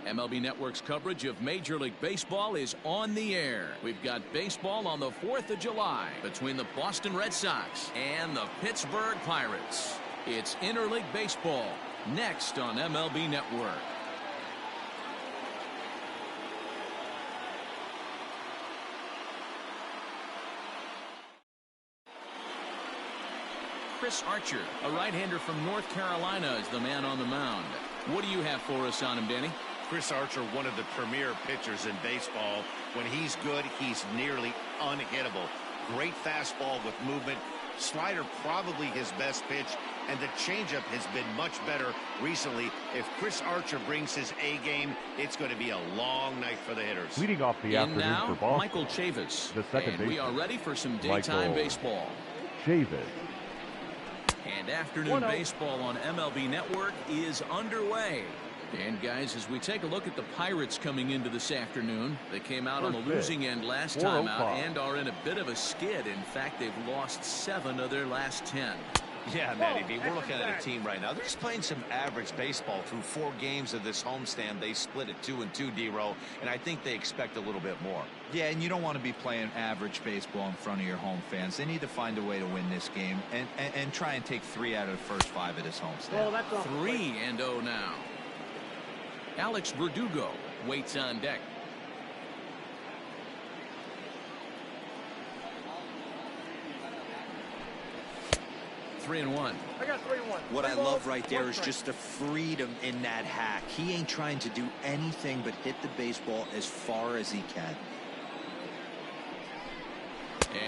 MLB Network's coverage of Major League Baseball is on the air. We've got baseball on the 4th of July between the Boston Red Sox and the Pittsburgh Pirates. It's interleague baseball next on MLB Network. Chris Archer, a right-hander from North Carolina, is the man on the mound. What do you have for us on him, Danny? Chris Archer, one of the premier pitchers in baseball. When he's good, he's nearly unhittable. Great fastball with movement. Slider probably his best pitch, and the changeup has been much better recently. If Chris Archer brings his A game, it's going to be a long night for the hitters. Leading off the afternoon now, for Boston, Michael Chavis. the second baseman. We are ready for some daytime baseball. Chavis. And afternoon baseball on MLB Network is underway. And guys, as we take a look at the Pirates coming into this afternoon, they came out on the losing end last time out and are in a bit of a skid. In fact, they've lost 7 of their last 10. Yeah, Matty B, we're looking at a team right now. They're just playing some average baseball through 4 games of this homestand. They split at 2-2, D-Row, and I think they expect a little bit more. Yeah, and you don't want to be playing average baseball in front of your home fans. They need to find a way to win this game and try and take 3 out of the first 5 of this homestand. 3-0 now. Alex Verdugo waits on deck. Three and one. I got 3-1. What I love right there is just the freedom in that hack. He ain't trying to do anything but hit the baseball as far as he can.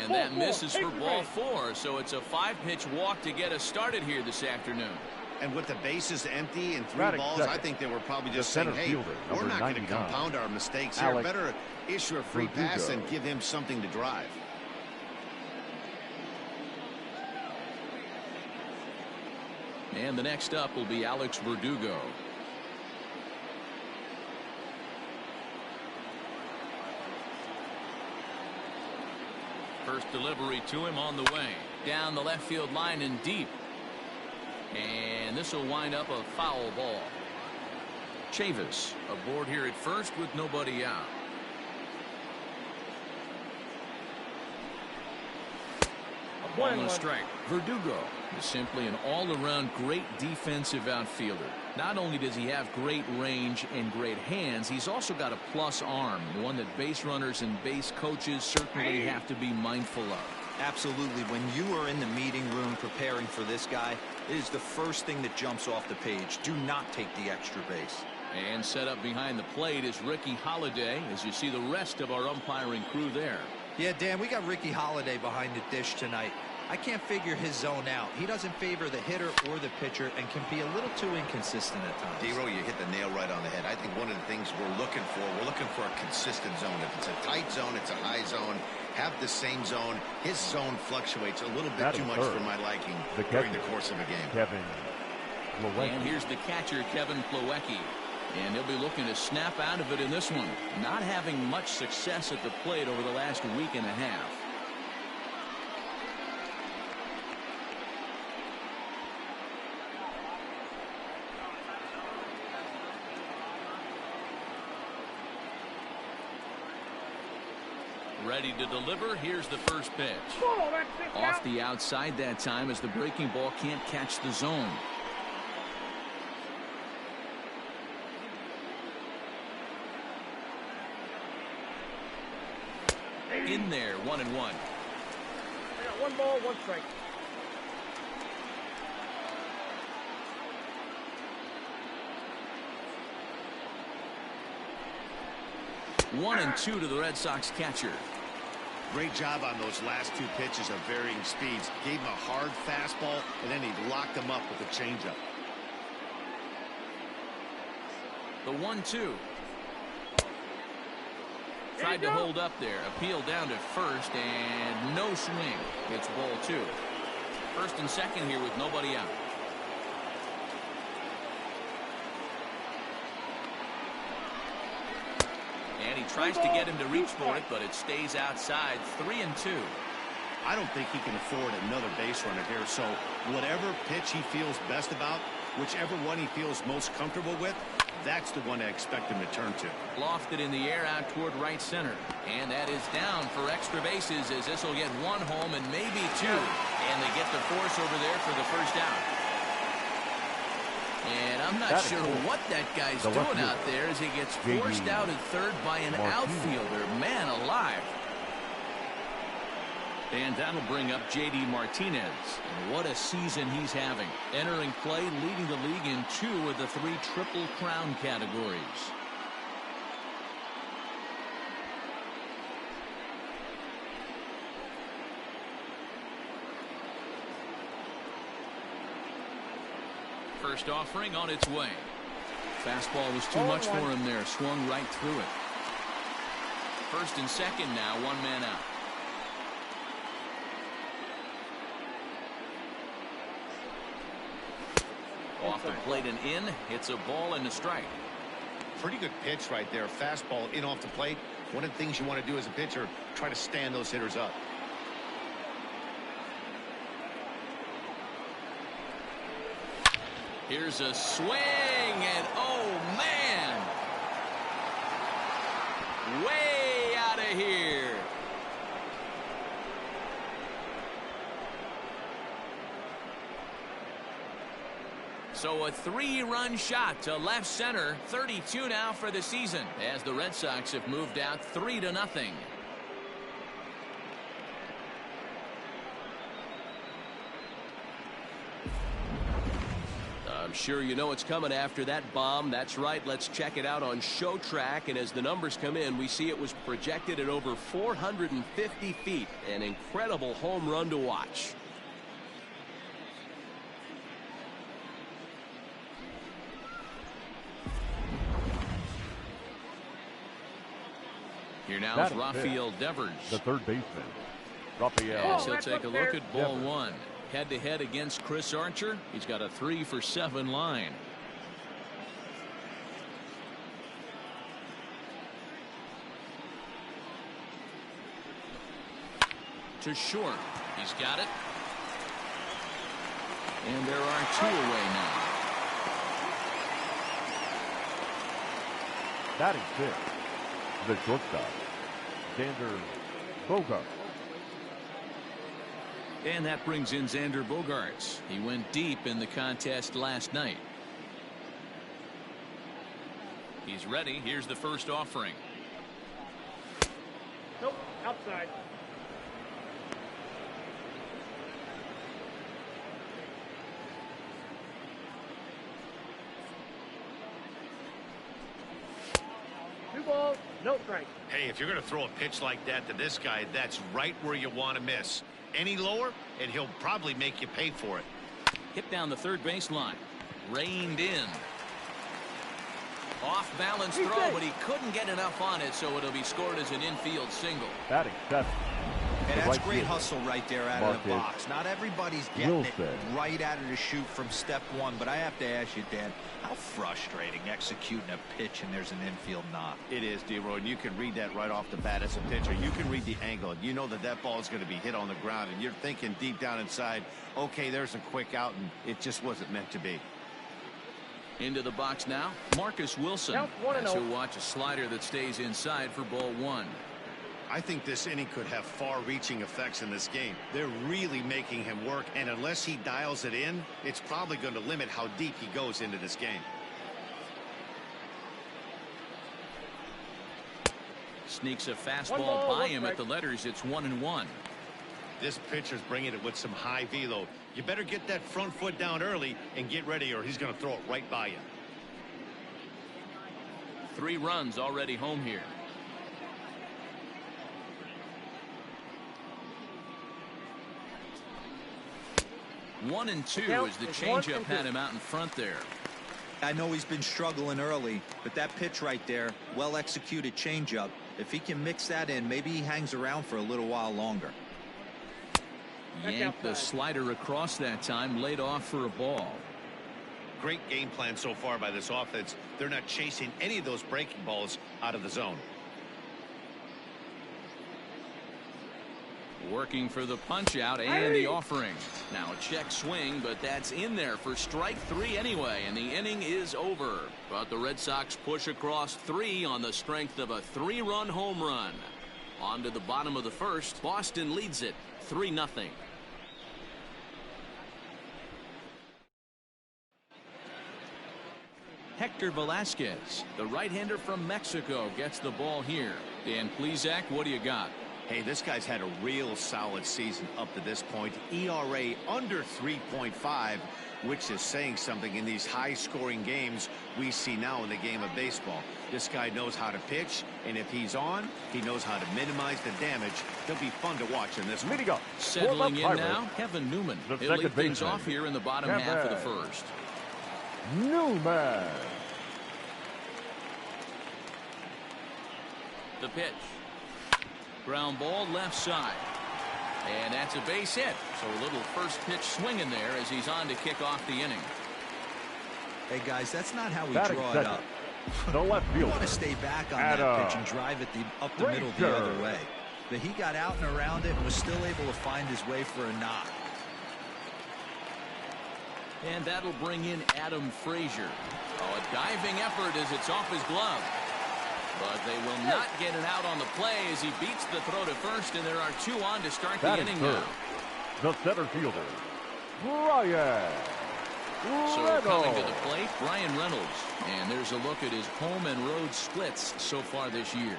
And that misses for ball 4, so it's a 5-pitch walk to get us started here this afternoon. And with the bases empty and 3 balls, I think they were probably just saying, hey, we're not going to compound our mistakes here. Better issue a free pass and give him something to drive. And the next up will be Alex Verdugo. First delivery to him on the way. Down the left field line and deep. And this will wind up a foul ball. Chavis aboard here at first with nobody out. A ball and a strike. Verdugo is simply an all-around great defensive outfielder. Not only does he have great range and great hands, he's also got a plus arm, one that base runners and base coaches certainly have to be mindful of. Absolutely. When you are in the meeting room preparing for this guy, it is the first thing that jumps off the page. Do not take the extra base. And set up behind the plate is Ricky Holiday, as you see the rest of our umpiring crew there. Yeah, Dan, we got Ricky Holiday behind the dish tonight. I can't figure his zone out. He doesn't favor the hitter or the pitcher and can be a little too inconsistent at times. D-Row, you hit the nail right on the head. I think one of the things we're looking for a consistent zone. If it's a tight zone, it's a high zone. Have the same zone. His zone fluctuates a little bit too much for my liking during the course of a game. And here's the catcher, Kevin Plawecki. And he'll be looking to snap out of it in this one. Not having much success at the plate over the last week and a half. Ready to deliver. Here's the first pitch. Off the outside that time as the breaking ball can't catch the zone. In there, 1-1. I got 1 ball, 1 strike. One and 2 to the Red Sox catcher. Great job on those last 2 pitches of varying speeds. Gave him a hard fastball, and then he locked him up with a changeup. The 1-2. Tried to hold up there. Appeal down to first, and no swing. It's ball 2. First and second here with nobody out. And he tries to get him to reach for it, but it stays outside. 3-2. I don't think he can afford another base runner here, so whatever pitch he feels best about, whichever one he feels most comfortable with, that's the one I expect him to turn to. Lofted in the air out toward right center. And that is down for extra bases as this will get one home and maybe two. And they get the force over there for the first out. And I'm not sure what that guy's doing out there as he gets forced out at third by an outfielder. Man alive. And that'll bring up J.D. Martinez. And what a season he's having. Entering play, leading the league in 2 of the 3 Triple Crown categories. First offering on its way. Fastball was too much for him there. Swung right through it. First and second now, 1 man out. Off the plate and in. It's a ball and a strike. Pretty good pitch right there. Fastball in off the plate. One of the things you want to do as a pitcher, try to stand those hitters up. Here's a swing, and oh man, way out of here. So a 3-run shot to left center. 32 now for the season as the Red Sox have moved out 3-0. I'm sure you know it's coming after that bomb. That's right. Let's check it out on Show Track. And as the numbers come in, we see it was projected at over 450 feet. An incredible home run to watch. Here now is Rafael Devers, the third baseman. Rafael. As he'll take a look at ball 1. Head-to-head against Chris Archer. He's got a 3-for-7 line. To short. He's got it. And there are 2 away now. Batting 6. The shortstop, Xander Bogaerts. And that brings in Xander Bogaerts. He went deep in the contest last night. He's ready. Here's the first offering. Nope, outside. Balls, no strike. Hey, if you're going to throw a pitch like that to this guy, that's right where you want to miss. Any lower, and he'll probably make you pay for it. Hit down the third baseline. Reined in. Off balance throw, but he couldn't get enough on it, so it'll be scored as an infield single. Batting 7. And that's great hustle right there out of the box. Not everybody's getting it right out of the chute from step 1, but I have to ask you, Dan, how frustrating executing a pitch and there's an infield knock. It is, D-Roy, and you can read that right off the bat as a pitcher. You can read the angle. You know that that ball is going to be hit on the ground, and you're thinking deep down inside, okay, there's a quick out, and it just wasn't meant to be. Into the box now, Marcus Wilson. As he'll watch a slider that stays inside for ball 1. I think this inning could have far-reaching effects in this game. They're really making him work, and unless he dials it in, it's probably going to limit how deep he goes into this game. Sneaks a fastball by him at the letters. It's 1-1. This pitcher's bringing it with some high velo. You better get that front foot down early and get ready, or he's going to throw it right by you. 3 runs already home here. One and two as the changeup had him out in front there. I know he's been struggling early, but that pitch right there, well-executed changeup, if he can mix that in, maybe he hangs around for a little while longer. Yanked the slider across that time, laid off for a ball. Great game plan so far by this offense. They're not chasing any of those breaking balls out of the zone. Working for the punch out and the offering. Now a check swing, but that's in there for strike 3 anyway, and the inning is over. But the Red Sox push across 3 on the strength of a 3-run home run. On to the bottom of the first. Boston leads it 3-0. Hector Velasquez, the right-hander from Mexico, gets the ball here. Dan Plesac, what do you got? Hey, this guy's had a real solid season up to this point. ERA under 3.5, which is saying something in these high-scoring games we see now in the game of baseball. This guy knows how to pitch, and if he's on, he knows how to minimize the damage. He'll be fun to watch in this one. Settling in now, Kevin Newman. He'll lead things off here in the bottom half of the first. Newman. The pitch. Ground ball left side. And that's a base hit. So a little first pitch swing in there as he's on to kick off the inning. Hey, guys, that's not how we Batting draw it second. up. The left You fielder. want to stay back on that pitch and drive it up the middle the other way. But he got out and around it and was still able to find his way for a knock. And that'll bring in Adam Frazier. Oh, a diving effort as it's off his glove. But they will not get it out on the play as he beats the throw to first, and there are 2 on to start the inning now. The center fielder, Brian So coming to the plate, Brian Reynolds. And there's a look at his home and road splits so far this year.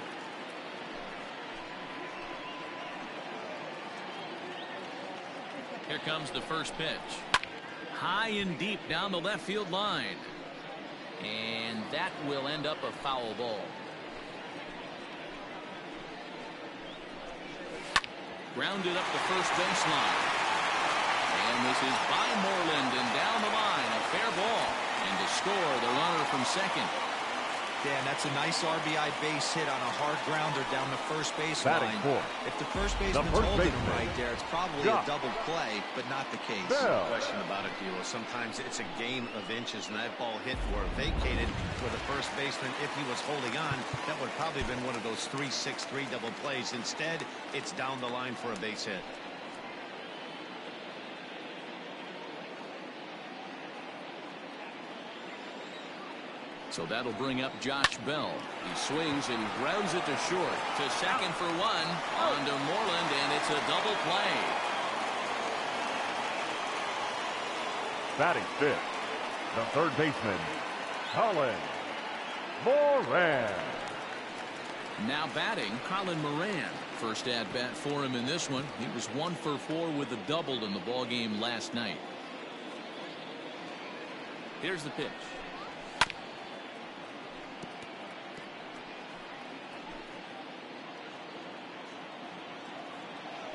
Here comes the first pitch. High and deep down the left field line. And that will end up a foul ball. Grounded up the first baseline. And this is by Moreland and down the line. A fair ball. And to score, the runner from second. Dan, that's a nice RBI base hit on a hard grounder down the first baseline. If the first baseman's holding him right there, it's probably a double play, but not the case. No question about it, D'Lo. Sometimes it's a game of inches, and that ball hit or vacated for the first baseman. If he was holding on, that would probably have been one of those 3-6-3 double plays. Instead, it's down the line for a base hit. So that'll bring up Josh Bell. He swings and grounds it to short. To second for 1. On to Moreland, and it's a double play. Batting fifth, the third baseman, Colin Moran. Now batting, Colin Moran. First at bat for him in this one. He was 1 for 4 with a double in the ball game last night. Here's the pitch.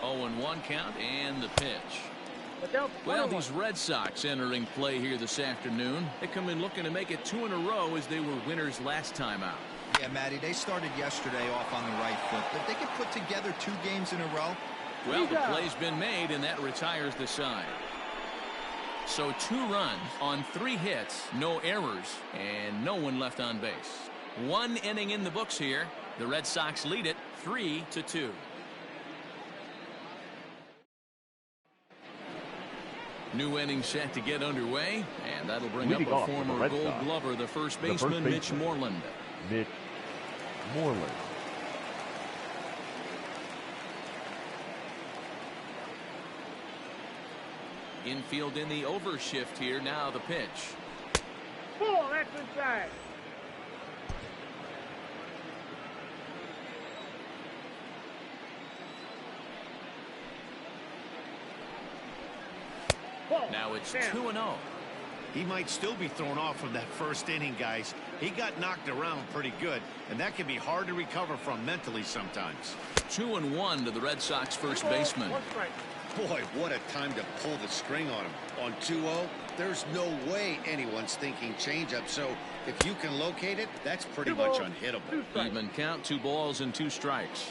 0-1 count and the pitch. Well, these Red Sox entering play here this afternoon. They come in looking to make it 2 in a row as they were winners last time out. Yeah, Matty, they started yesterday off on the right foot, but they can put together 2 games in a row. Well, the play's been made, and that retires the side. So 2 runs on 3 hits, no errors, and no one left on base. 1 inning in the books here. The Red Sox lead it 3-2. New inning set to get underway, and that'll bring up a former Gold Glover, the first baseman, Mitch Moreland. Mitch Moreland. Infield in the overshift here. Now the pitch. Ball, that's inside. Now it's 2-0. He might still be thrown off from that first inning, guys. He got knocked around pretty good, and that can be hard to recover from mentally sometimes. 2-1 to the Red Sox first baseman. Boy, what a time to pull the string on him. On 2-0, there's no way anyone's thinking changeup, so if you can locate it, that's pretty much unhittable. Even count, 2 balls and 2 strikes.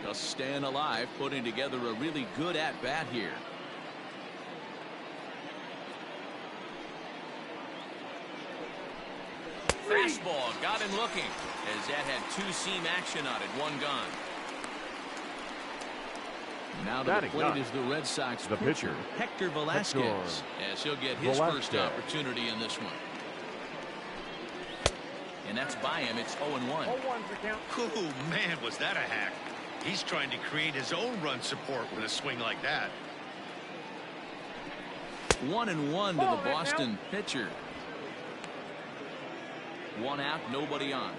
Just staying alive, putting together a really good at-bat here. fastball got him looking, as that had two-seam action on it, one gone. Now to the plate is the Red Sox pitcher, Hector Velasquez, as he'll get his first opportunity in this one. And that's by him. It's 0-1. Oh, man, was that a hack. He's trying to create his own run support with a swing like that. 1-1 to the Boston pitcher. One out, nobody on.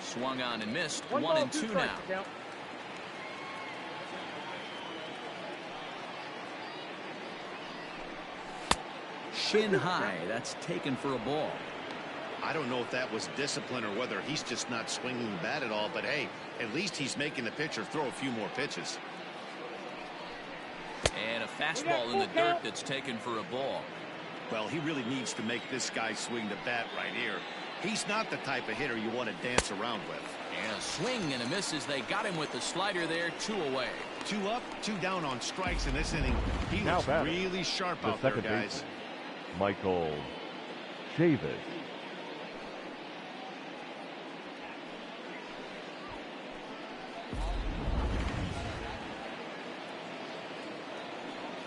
Swung on and missed. 1-2 now. Shin high. That's taken for a ball. I don't know if that was discipline or whether he's just not swinging the bat at all, but hey, at least he's making the pitcher throw a few more pitches. And a fastball in the dirt that's taken for a ball. Well, he really needs to make this guy swing the bat right here. He's not the type of hitter you want to dance around with. And a swing and a miss as they got him with the slider there, 2 away. 2 up, 2 down on strikes in this inning. He looks really sharp out there, guys. Michael Chavis.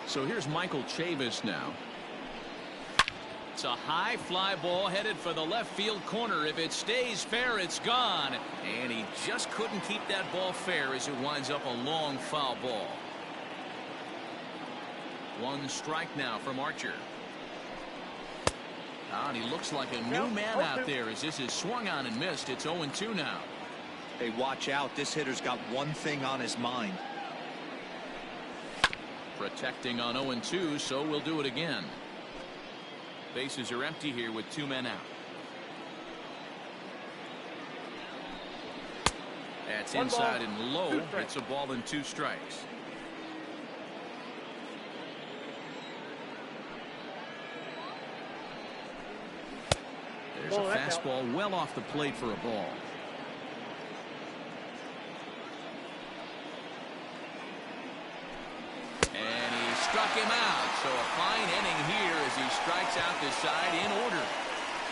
So here's Michael Chavis now. It's a high fly ball headed for the left field corner. If it stays fair, it's gone. And he just couldn't keep that ball fair as it winds up a long foul ball. 1 strike now from Archer. And he looks like a new man out there as this is swung on and missed. It's 0-2 now. Hey, watch out. This hitter's got one thing on his mind. Protecting on 0-2, so we'll do it again. Bases are empty here with 2 men out. That's inside and low. It's a ball and 2 strikes. There's a fastball well off the plate for a ball. And he struck him out. So a fine inning here as he strikes out this side in order.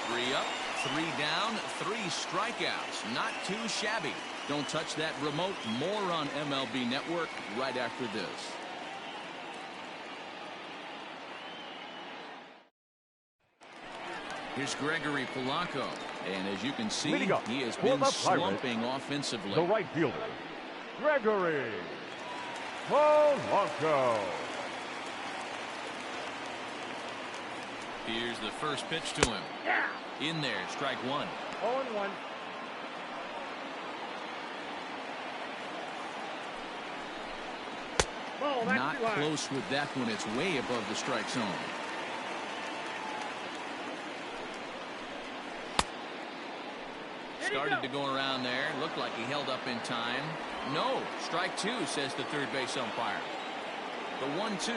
3 up, 3 down, 3 strikeouts. Not too shabby. Don't touch that remote. More on MLB Network right after this. Here's Gregory Polanco, and as you can see, he has been slumping offensively. The right fielder, Gregory Polanco. Here's the first pitch to him. In there, strike 1. 0-1. Not close with that one. It's way above the strike zone. Started to go around there. Looked like he held up in time. No. Strike 2, says the third base umpire. The 1-2.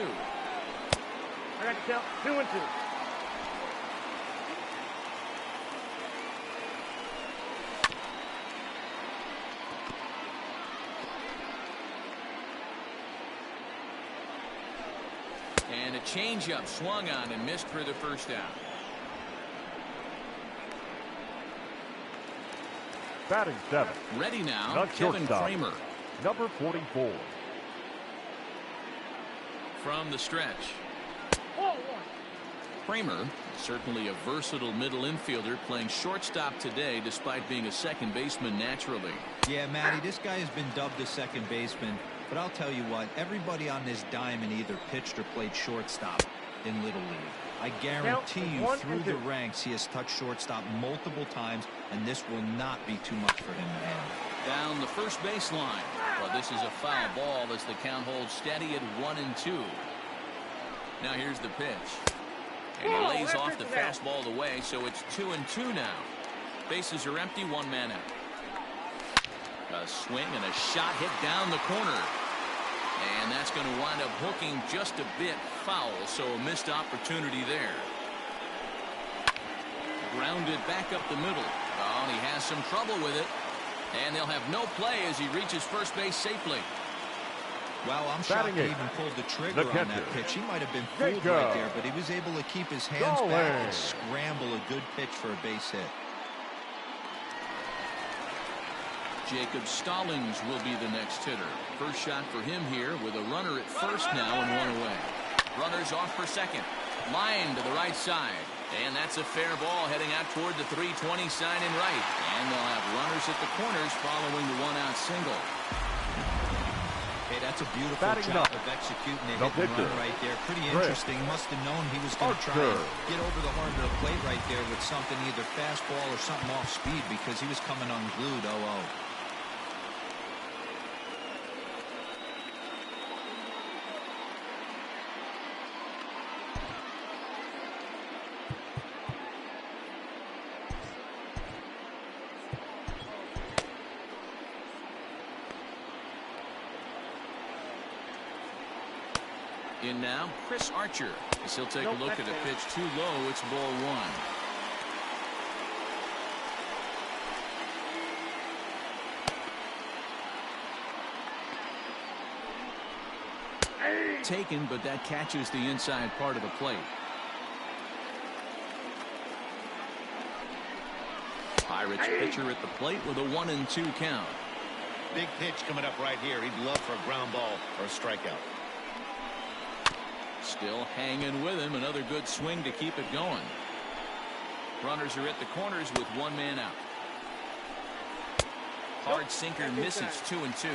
I got to count 2-2. And a changeup swung on and missed for the first out. Batting 7. Ready now, The Kevin shortstop, Kramer. number 44. From the stretch. Kramer, certainly a versatile middle infielder, playing shortstop today despite being a second baseman naturally. Yeah, Matty, this guy has been dubbed a second baseman, but I'll tell you what, everybody on this diamond either pitched or played shortstop in Little League. I guarantee you through the ranks he has touched shortstop multiple times, and this will not be too much for him to handle. Down the first baseline. Well, this is a foul ball as the count holds steady at 1-2. Now here's the pitch. And he lays off the fastball away, so it's 2-2 now. Bases are empty, 1 man out. A swing and a shot hit down the corner. And that's going to wind up hooking just a bit foul, so a missed opportunity there. Grounded back up the middle. Oh, and he has some trouble with it. And they'll have no play as he reaches first base safely. Well, I'm shocked he even pulled the trigger on that pitch. He might have been fooled right there, but he was able to keep his hands back and scramble a good pitch for a base hit. Jacob Stallings will be the next hitter. First shot for him here with a runner at first now and one away. Runners off for second. Line to the right side. And that's a fair ball heading out toward the 320 sign in right. And they'll have runners at the corners following the one-out single. Hey, that's a beautiful job of executing a hit and run right there. Pretty interesting. Must have known he was going to try and get over the heart of the plate right there with something, either fastball or something off speed, because he was coming unglued 0-0. In now, Chris Archer. As he'll take a look at a pitch too low. It's ball one. Taken, but that catches the inside part of the plate. Pirates pitcher at the plate with a 1-2 count. Big pitch coming up right here. He'd love for a ground ball or a strikeout. Still hanging with him. Another good swing to keep it going. Runners are at the corners with one man out. Hard sinker misses 2-2.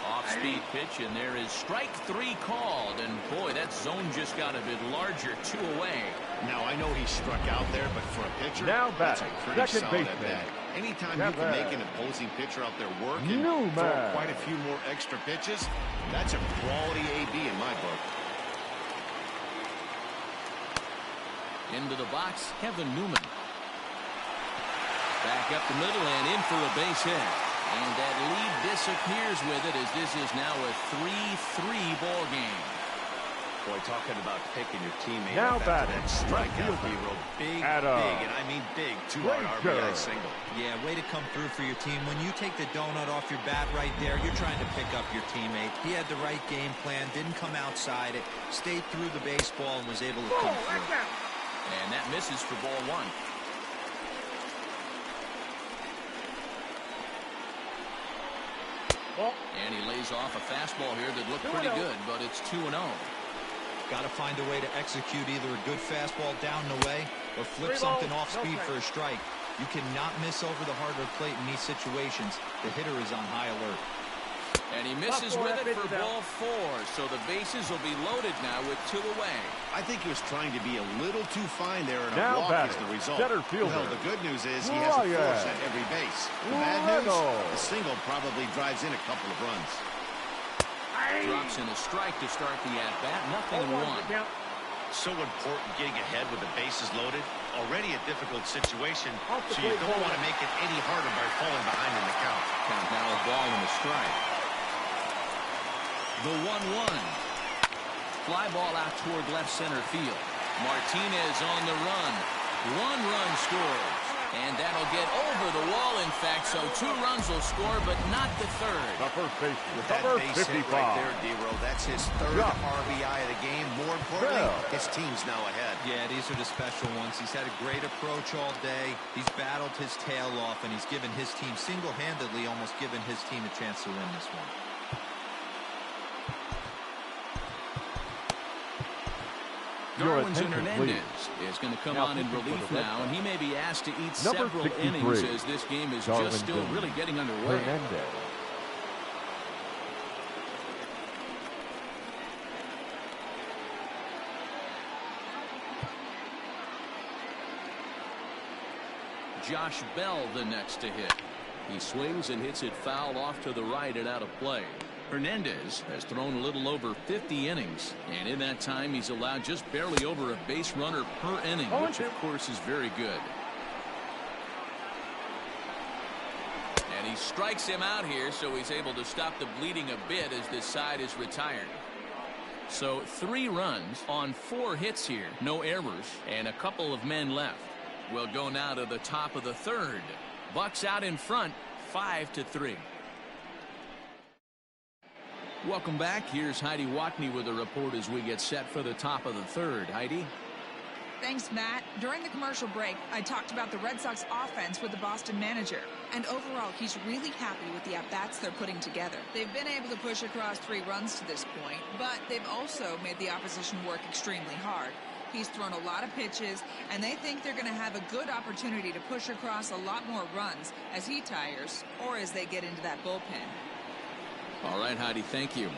Off-speed pitch, and there is strike three called. And boy, that zone just got a bit larger. 2 away. Now I know he struck out there, but for a pitcher, now that's a pretty second solid baseman. at bat. Anytime you can make an opposing pitcher out there work and throw quite a few more extra pitches, that's a quality AB in my book. Into the box, Kevin Newman. Back up the middle and in for a base hit. And that lead disappears with it, as this is now a 3-3 ball game. Boy, talking about picking your teammate now up after that strikeout, hero. Big, and I mean big, 2-run RBI single. Yeah, way to come through for your team. When you take the donut off your bat right there, you're trying to pick up your teammate. He had the right game plan, didn't come outside it, stayed through the baseball, and was able to come through. And that misses for ball one. And he lays off a fastball here that looked pretty good, but it's 2-0. Got to find a way to execute either a good fastball down the way or flip something off speed for a strike. You cannot miss over the heart of the plate in these situations. The hitter is on high alert. And he misses with it for ball 4, so the bases will be loaded now with 2 away. I think he was trying to be a little too fine there, and a now walk is the result. Well, the good news is he has a force at every base. The bad news, a single probably drives in a couple of runs. Drops in a strike to start the at-bat. 0-1. So important getting ahead with the bases loaded. Already a difficult situation, so you don't want to make it any harder by falling behind in the count. Count now a ball and a strike. The 1-1. Fly ball out toward left center field. Martinez on the run. 1 run scores. And that'll get over the wall, in fact, so 2 runs will score, but not the third. The first baseman, with that base hit right there, D-Row, that's his 3rd RBI of the game. More importantly, his team's now ahead. Yeah, these are the special ones. He's had a great approach all day. He's battled his tail off, and he's given his team single-handedly, almost given his team a chance to win this one. Darwinson Hernandez is going to come on in relief now, and he may be asked to eat several innings as this game is just still really getting underway. Josh Bell the next to hit. He swings and hits it foul off to the right and out of play. Hernandez has thrown a little over 50 innings, and in that time he's allowed just barely over a base runner per inning, which of course is very good. And he strikes him out here, so he's able to stop the bleeding a bit as this side is retired. So 3 runs on 4 hits here, no errors, and a couple of men left. We'll go now to the top of the 3rd. Bucks out in front, 5-3. Welcome back. Here's Heidi Watney with a report as we get set for the top of the third. Heidi? Thanks, Matt. During the commercial break, I talked about the Red Sox offense with the Boston manager. And overall, he's really happy with the at-bats they're putting together. They've been able to push across 3 runs to this point, but they've also made the opposition work extremely hard. He's thrown a lot of pitches, and they think they're going to have a good opportunity to push across a lot more runs as he tires or as they get into that bullpen. All right, Heidi, thank you.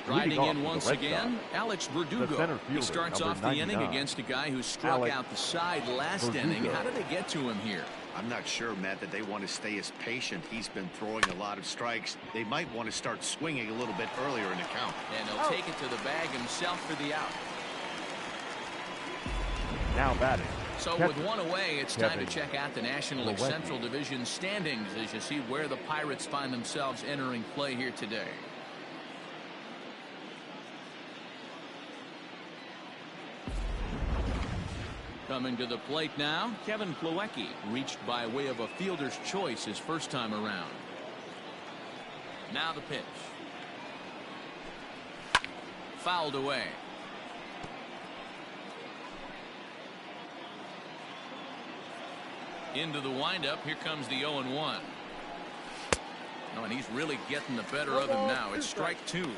Riding in once again, Alex Verdugo. He starts off the inning against a guy who struck out the side last inning. How did they get to him here? I'm not sure, Matt, that they want to stay as patient. He's been throwing a lot of strikes. They might want to start swinging a little bit earlier in the count. And he'll take it to the bag himself for the out. Now batting. So with one away, it's time to check out the National League Central Division standings as you see where the Pirates find themselves entering play here today. Coming to the plate now, Kevin Plawecki, reached by way of a fielder's choice his first time around. Now the pitch. Fouled away. Into the windup. Here comes the 0-1. Oh, and he's really getting the better of him now. It's strike 2.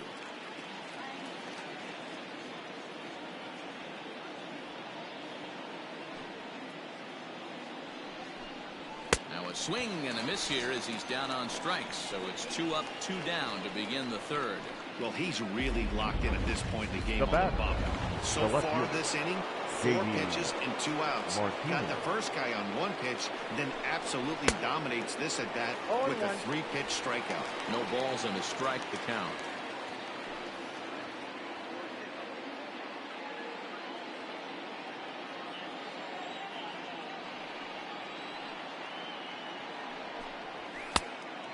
Now a swing and a miss here as he's down on strikes. So it's 2 up, 2 down to begin the third. Well, he's really locked in at this point in the game on the bump. So far this inning, 4 pitches and 2 outs. Got the first guy on 1 pitch, then absolutely dominates this at bat with a 3-pitch strikeout. No balls and a strike to count.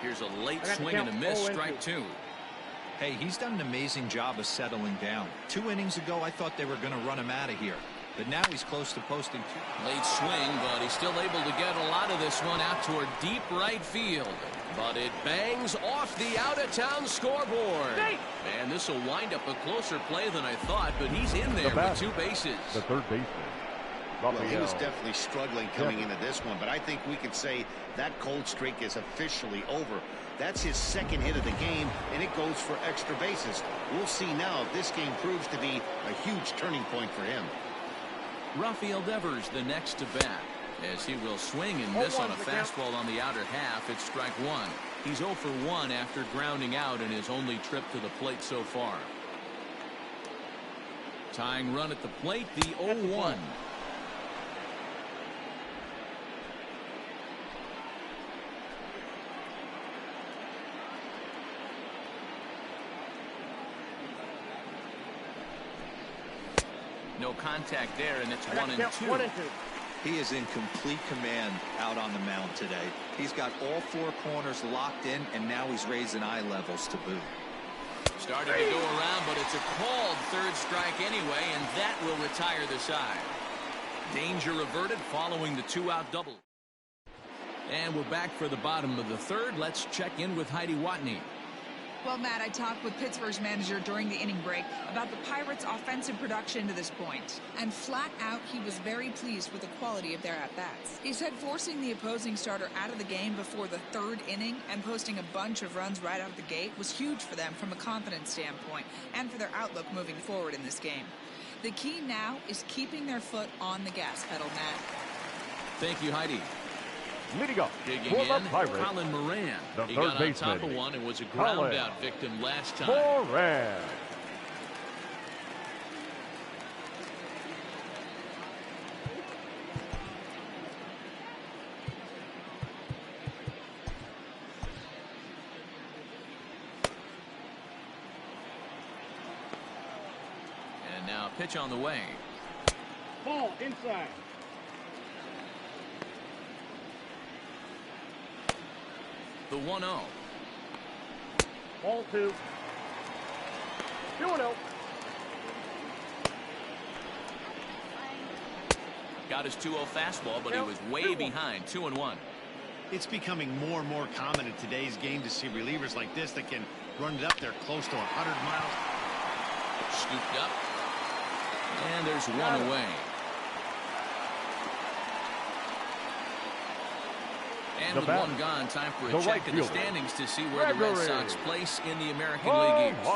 Here's a late swing and a miss, strike 2. Hey, he's done an amazing job of settling down. 2 innings ago, I thought they were going to run him out of here. But now he's close to posting 2. Late swing, but he's still able to get a lot of this one out toward deep right field. But it bangs off the out-of-town scoreboard. And this will wind up a closer play than I thought, but he's in there with 2 bases. The third baseman. Well, he was definitely struggling coming into this one, but I think we can say that cold streak is officially over. That's his 2nd hit of the game, and it goes for extra bases. We'll see now if this game proves to be a huge turning point for him. Rafael Devers the next to bat, as he will swing and miss on a fastball on the outer half. It's strike 1. He's 0 for 1 after grounding out in his only trip to the plate so far. Tying run at the plate, the 0-1. No contact there, and it's 1-2. He is in complete command out on the mound today. He's got all 4 corners locked in, and now he's raising eye levels to boot. Starting to go around, but it's a called 3rd strike anyway, and that will retire the side. Danger averted following the 2-out double. And we're back for the bottom of the 3rd. Let's check in with Heidi Watney. Well, Matt, I talked with Pittsburgh's manager during the inning break about the Pirates' offensive production to this point. And flat out, he was very pleased with the quality of their at-bats. He said forcing the opposing starter out of the game before the 3rd inning and posting a bunch of runs right out of the gate was huge for them from a confidence standpoint and for their outlook moving forward in this game. The key now is keeping their foot on the gas pedal, Matt. Thank you, Heidi. Leading up Digging for in, the Pirates, Colin Moran. the He third got on top baseman, of one and was a ground-out victim last time. Moran. And now pitch on the way. Ball inside. The 1-0. Ball 2. 2-0. Got his 2-0 fastball, but he was way behind. 2-1. It's becoming more and more common in today's game to see relievers like this that can run it up there close to 100 miles. Scooped up. And there's one away. And with one gone, time for a check in the standings to see where the Red Sox place in the American League East.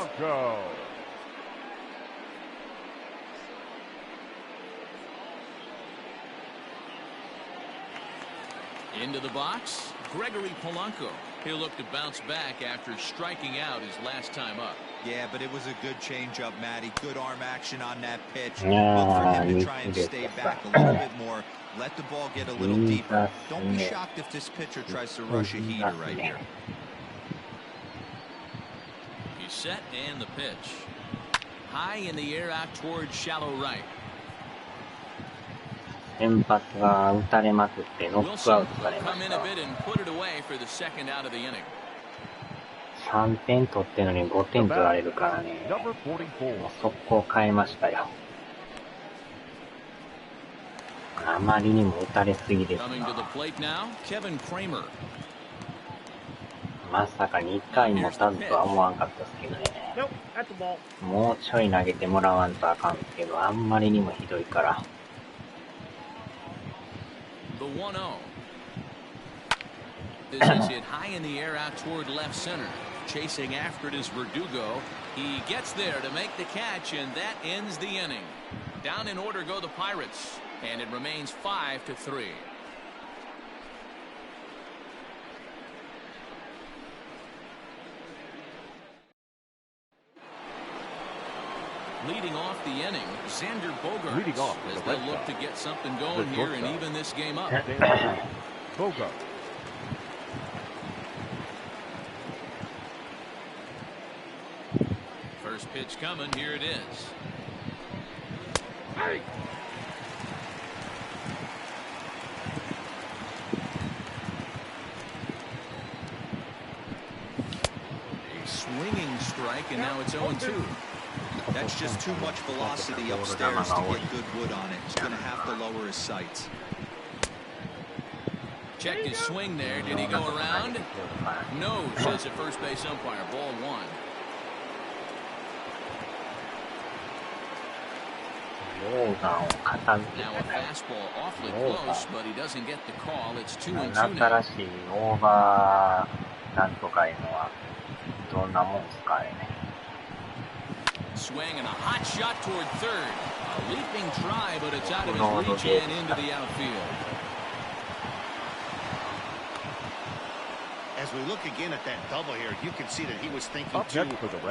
Into the box, Gregory Polanco. He'll look to bounce back after striking out his last time up. Yeah, but it was a good changeup, Matty. Good arm action on that pitch. Look for him to try and stay back a little bit more. Let the ball get a little deeper. Don't be shocked if this pitcher tries to rush a heater right here. He's set and the pitch. High in the air out towards shallow right. 先発が打たれまくってノックアウトされました。3点取ってるのに5点取られるからね。もう速攻変えましたよ。あまりにも打たれすぎですな。まさか2回もたずとは思わんかったですけどね。もうちょい投げてもらわんとあかんですけど、あんまりにもひどいから。The 1-0. This is hit high in the air out toward left center. Chasing after it is Verdugo. He gets there to make the catch, and that ends the inning. Down in order go the Pirates, and it remains 5-3. Leading off the inning, Xander Bogaerts, as they look to get something going here and even this game up. Bogaerts. First pitch coming, here it is. Hey. A swinging strike, and now it's 0-2. That's just too much velocity upstairs to get good wood on it. He's going to have to lower his sights. Checked his swing there. Did he go around? No, says the first base umpire. Ball one. Now a fastball awfully close, but he doesn't get the call. It's 2-2 now. 新しいオーバーなんとかいうのはどんなもんすかね。Swing and a hot shot toward third. A leaping try, but it's out of his reach and into the outfield. As we look again at that double here, you can see that he was thinking too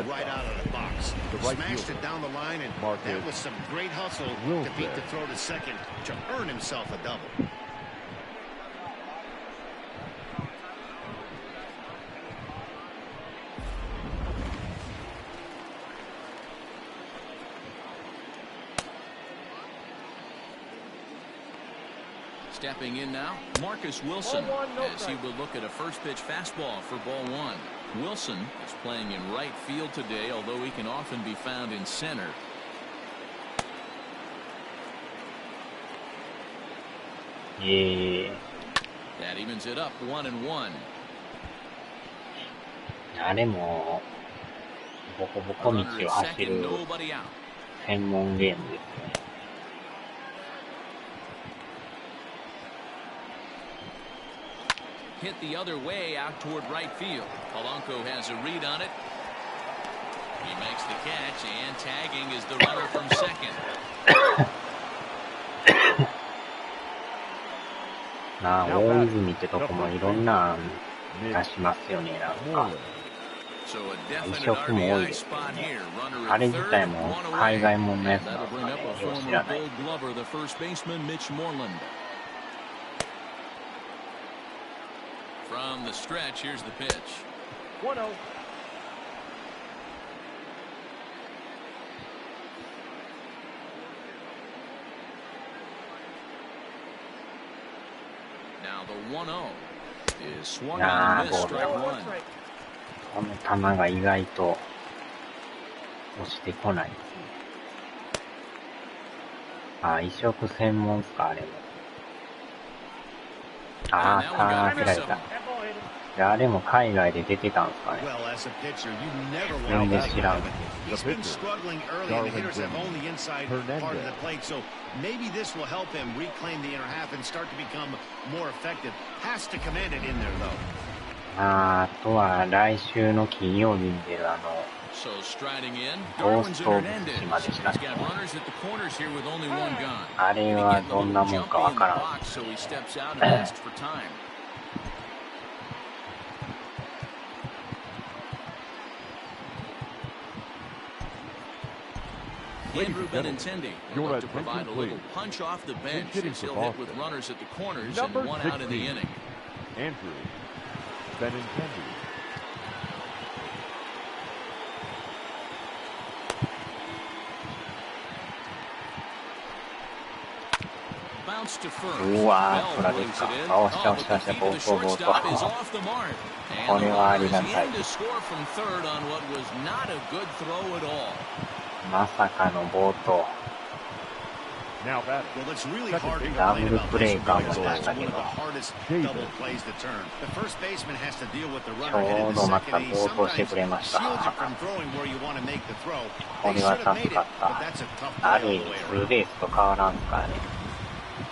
right out of the box. Smashed it down the line, and that was some great hustle to beat the throw to second to earn himself a double. Stepping in now, Marcus Wilson, as he will look at a first pitch fastball for ball one. Wilson is playing in right field today, although he can often be found in center. Yeah. That evens it up 1-1. あれもボコボコ道を走る専門ゲームですね。Hit the other way out toward right field. Polanco has a read on it. He makes the catch, and tagging is the runner from second. なあ、大泉ってとこもいろんな出しますよね、なんか。移植も多いですけどね。あれ自体も海外もんのやつなんですかね、よう知らない。From the stretch, here's the pitch. 1-0. Now the 1-0 is swung on and missed, strike one. この球が意外と落ちてこないですね。あ、移植専門っすか、あれも。ああ、切られた。あれも海外で出てたんですかね。全然知らん。He's been struggling early, and the hitters have only inside part of the plate, so maybe this will help him reclaim the inner half and start to become more effective. Has to command it in there, though. あとは来週の金曜日に出るゴースト・オブ・ツシマでしたね。あれはどんなもんかわからん。Andrew Benintendi will look to provide a little punch off the bench as he'll hit with runners at the corners and one out in the inning. Andrew Benintendi. Bounce to first. うわー、取られた。あ、押した。ボート。これはありがたい。まさかの暴投。ダブルプレーかもしましたけど、ちょうどまた暴投してくれました。これは助かった。ある意味フルベースと変わらんすからね。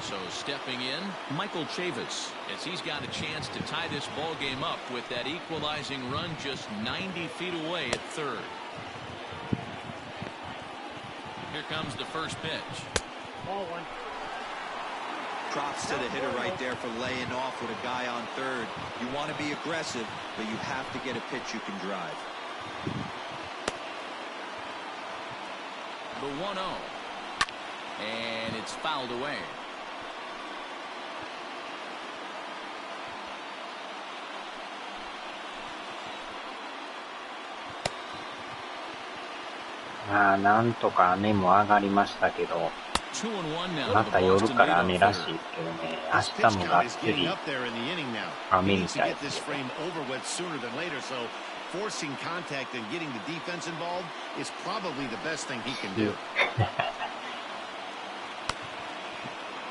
So stepping in, Michael Chavis, as he's got a chance to tie this ball game up with that equalizing run just 90 feet away at third. Here comes the first pitch. Ball one. Props to the hitter right there for laying off with a guy on third. You want to be aggressive, but you have to get a pitch you can drive. The 1-0. And it's fouled away.なんとか雨も上がりましたけど、また夜から雨らしいですけどね、明日もがっつり雨みたいです。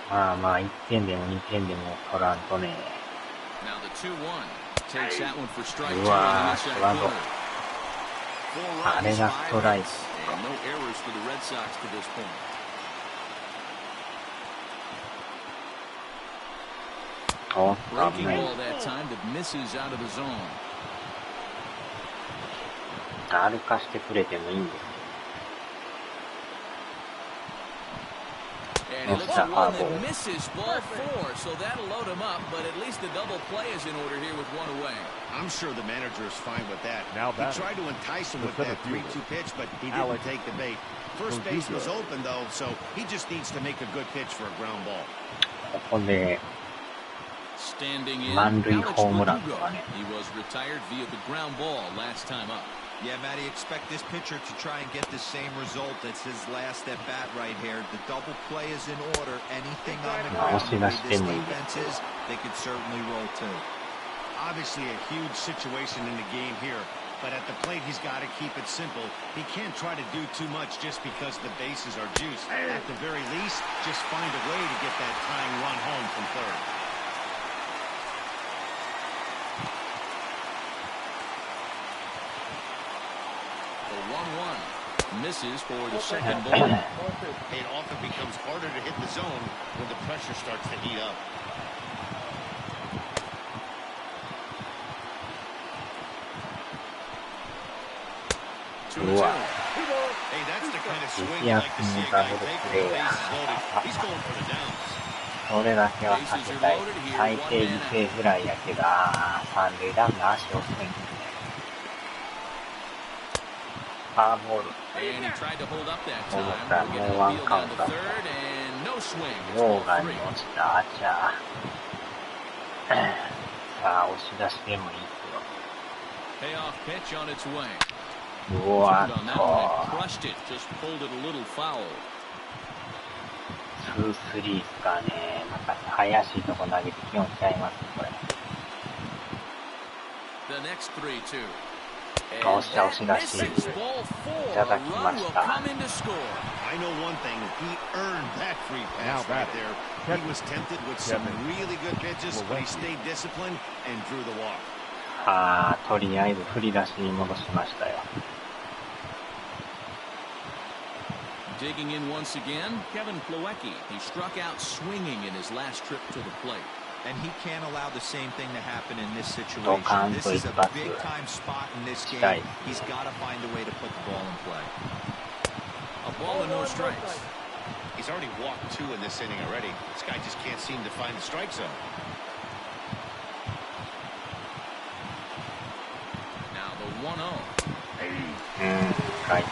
まあ1点でも2点でも取らんとね。うわー、スワゴ。あれがストライク。おっと、危ない。歩かしてくれてもいいんです。And it looks like one that misses ball 4, so that'll load him up, but at least the double play is in order here with one away. I'm sure the manager is fine with that. Now he tried to entice him with that 3-2 pitch, but he didn't take the bait. First base was open, though, so he just needs to make a good pitch for a ground ball. ここで満塁ホームランとかね。He was retired via the ground ball last time up. Yeah, Matty, expect this pitcher to try and get the same result. That's his last at bat right here. The double play is in order. Anything on the ground, the way this defense is, they could certainly roll too. Obviously a huge situation in the game here, but at the plate he's got to keep it simple. He can't try to do too much just because the bases are juiced. At the very least, just find a way to get that tying run home from third. Misses for the second ball. It often becomes harder to hit the zone when the pressure starts to heat up. Hey, that's the kind of swing you like to see a guy take when the base is loaded. He's going for the downs. それだけは避けたい。最低犠牲フライやけど、三塁ランナー足をする。ファーボール。思ったらもうワンカウントだった。ローガンに落ちたアーチャー。さあ、押し出しでもいいですよ。うわっと。2-3ですかね。なんか怪しいとこ投げてきよんちゃいます、これ。The next 3-2. よっしゃ、押し出しいただきました。I know one thing, he earned that free pass right there. He was tempted with some really good pitches, but he stayed disciplined and drew the walk. はあ、とりあえず振り出しに戻しましたよ。Digging in once again, Kevin Plawecki. He struck out swinging in his last trip to the plate. And he can't allow the same thing to happen in this situation. This is a big-time spot in this game. He's got to find a way to put the ball in play. A ball and no strikes. He's already walked 2 in this inning already. This guy just can't seem to find the strike zone. Now the 1-0. Right.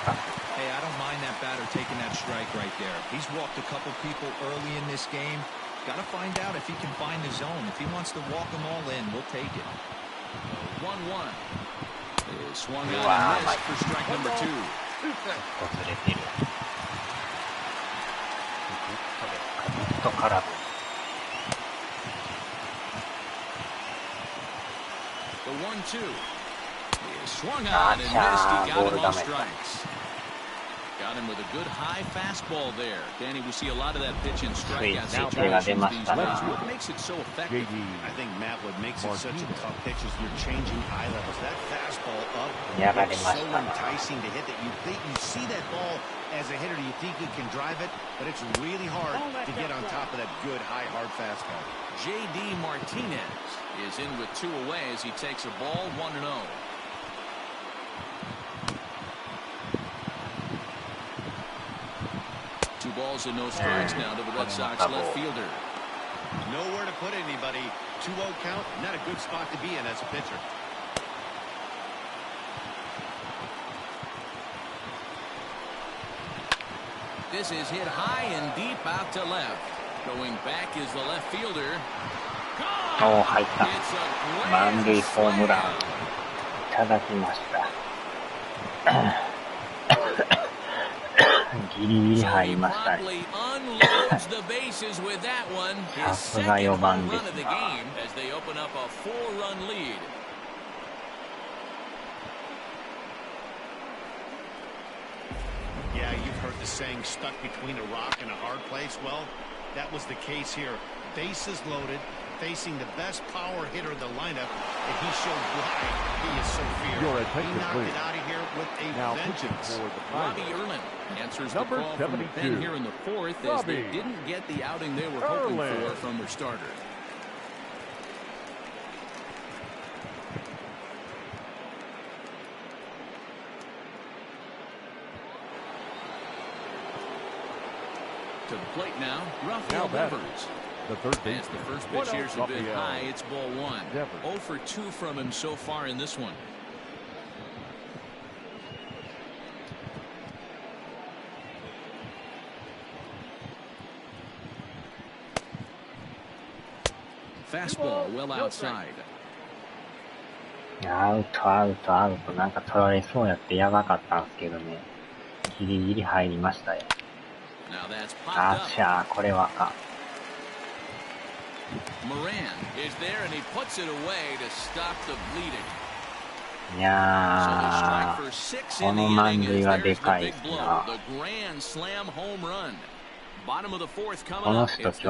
Hey, I don't mind that batter taking that strike right there. He's walked a couple people early in this game. Got to find out if he can find the zone. If he wants to walk them all in, we'll take it. 1-1. Swung out and missed for strike number 2. 外れてる。グッと絡む。The 1-2. Swung out and missed. He got him on strikes. Got him with a good high fastball there. Danny, we see a lot of that pitch and strikeout situations these days. What makes it so effective? I think, Matt, what makes it such a tough pitch is you're changing eye levels. That fastball up, it's so enticing to hit that you think you see that ball as a hitter, you think you can drive it, but it's really hard to get on top of that good, high, hard fastball. J.D. Martinez is in with 2 away as he takes a ball 1-0. 2 balls and no strikes now to the Red Sox left fielder. Nowhere to put anybody. 2-0 count, not a good spot to be in as a pitcher. This is hit high and deep out to left. Going back is the left fielder. おー、入った。満塁ホームラン。いただきました。ギリギリ入りましたね。さすが4番ですな。Yeah, you've heard the saying, stuck between a rock and a hard place. Well, that was the case here. Bases loaded, facing the best power hitter in the lineup, and he showed why he is so feared. He knocked it out of here with a vengeance. Robbie Erlin answers the call from the pen here in the 4th as they didn't get the outing they were hoping for from their starter. To the plate now, Rafael Devers. The third base. As the first pitch here's a bit high, it's ball 1. 0 for 2 from him so far in this one. Fastball well outside. アウトアウトアウト、なんか取られそうやってやばかったんですけどね。ギリギリ入りましたよ。あっしゃー、これはあかん。いやー、この満塁はでかいな。この人今日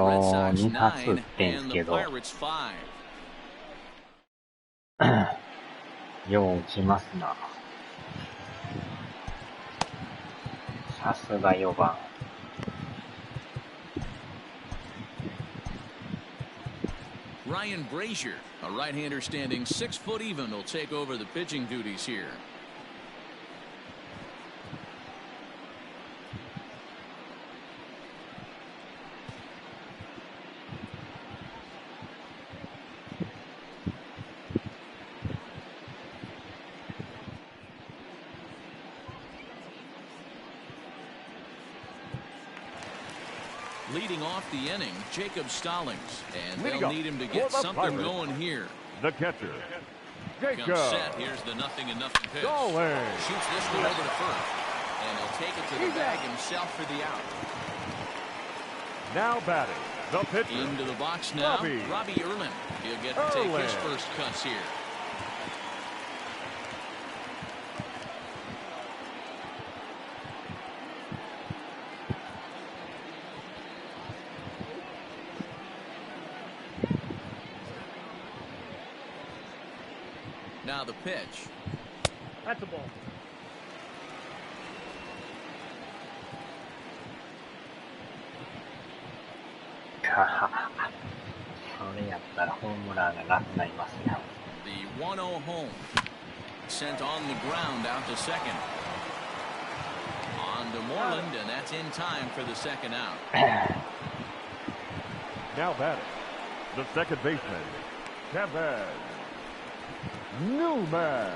2発打ってんすけど、よう打ちますな。さすが4番。Ryan Brazier, a right-hander standing 6 foot even, will take over the pitching duties here. Leading off the inning, Jacob Stallings, and they'll need him to get something going here. The catcher, Jacob. Comes set. Here's the 0-0 pitch. Shoots this one over to first, and he'll take it to the bag himself for the out. Now batting, the pitcher. Into the box now, Robbie Erlin. He'll get to take his first cuts here. Now the pitch. That's a ball. それやったらホームランがなくなりますよ。The 1-0 home. Sent on the ground out to second. On to Moreland, and that's in time for the second out. Now batting, the second baseman, Kevin Newman.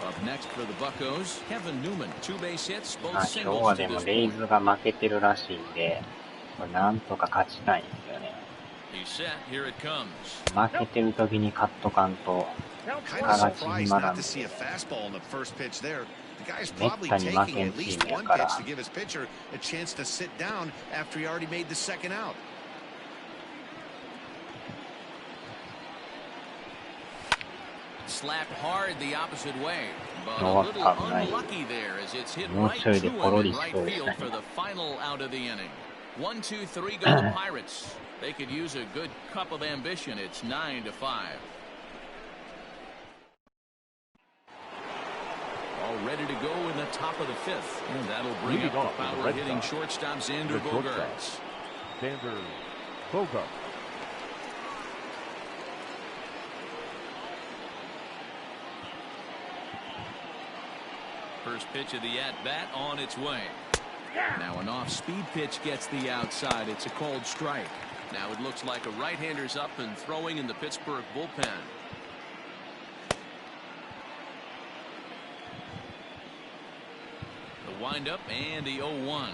Up next for the Buccos, Kevin Newman, 2 base hits, both 今日 singles は to でも this レイ point. ズが負けてるらしいんで、これなんとか勝ちたいんですよね。He's set. Here it comes. 負けてる時に勝っとかんと、 Kind of surprised not to see a fastball in the first pitch there. The guy's probably taking at least one pitch to give his pitcher a chance to sit down after he already made the second out. Slapped hard the opposite way, but a little unlucky there as it's hit right to him in right field for the final out of the inning. 1, 2, 3 go the Pirates. They could use a good cup of ambition. It's 9-5. All ready to go in the top of the 5th, and that'll bring up the power-hitting shortstop Xander Bogaerts. Xander Bogaerts. First pitch of the at-bat on its way. Now an off-speed pitch gets the outside. It's a called strike. Now it looks like a right-hander's up and throwing in the Pittsburgh bullpen. The windup and the 0-1.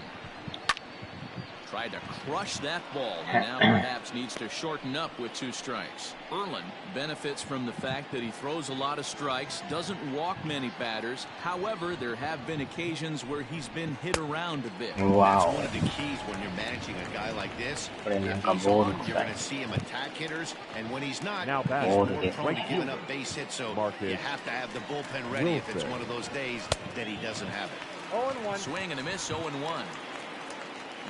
Tried to crush that ball, and now perhaps needs to shorten up with 2 strikes. Erlin benefits from the fact that he throws a lot of strikes, doesn't walk many batters. However, there have been occasions where he's been hit around a bit. Wow. That's one of the keys when you're managing a guy like this. If he's on, you're going to see him attack hitters, and when he's not, he's more prone to giving up base hits, so you have to have the bullpen ready if it's one of those days that he doesn't have it. 0-1. Swing and a miss, 0-1.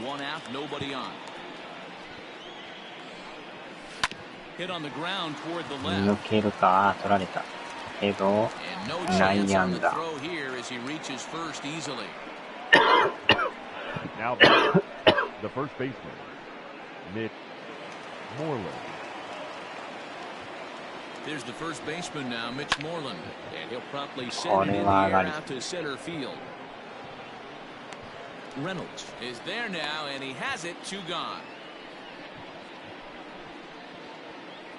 1 out, nobody on. Hit on the ground toward the left. 抜けるか、取られた。けど、 And no 内 chance 野 on 安 the 打。 throw here as he reaches first easily. Now batting, the first baseman, Mitch Moreland. There's the first baseman now, Mitch Moreland. And he'll promptly send it in the air out to center field. Reynolds is there now, and he has it, 2 gone.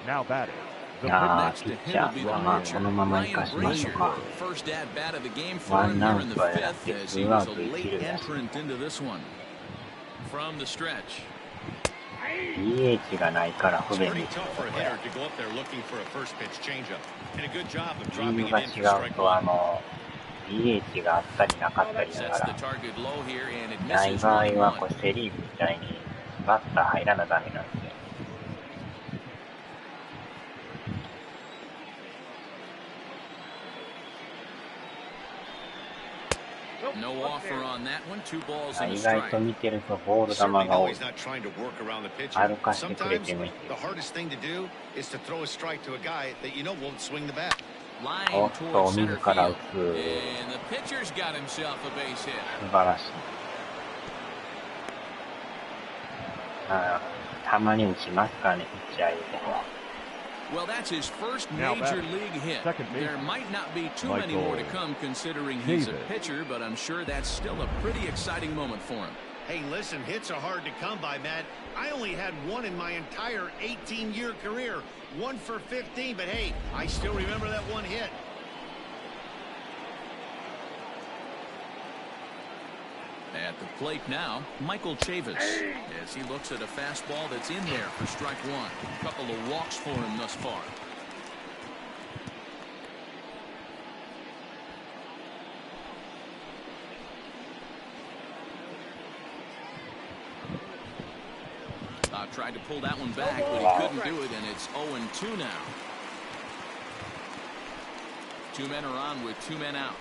Now batting, いやー、ピッチャーはまあこのまま生かしましょうか。ワンアウトはやってツーアウト1塁だし。DH がないから不便ですよ、これ。リーグが違うとDH があったりなかったりだから、ない場合はこれセリーグみたいにバッター入らなダメなんですよ。意外と見てるとボール球が多い。歩かしてくれてもいい。おっと、自ら打つ。素晴らしい。たまに打ちますからね、ピッチャー入れて。Well, that's his first major league hit. There might not be too many more to come considering he's a pitcher, but I'm sure that's still a pretty exciting moment for him. Hey, listen, hits are hard to come by, Matt. I only had 1 in my entire 18-year career. 1 for 15, but hey, I still remember that 1 hit. At the plate now, Michael Chavis, as he looks at a fastball that's in there for strike 1. A couple of walks for him thus far. Tried to pull that one back, but he couldn't do it, and it's 0-2 now. 2 men are on with 2 men out.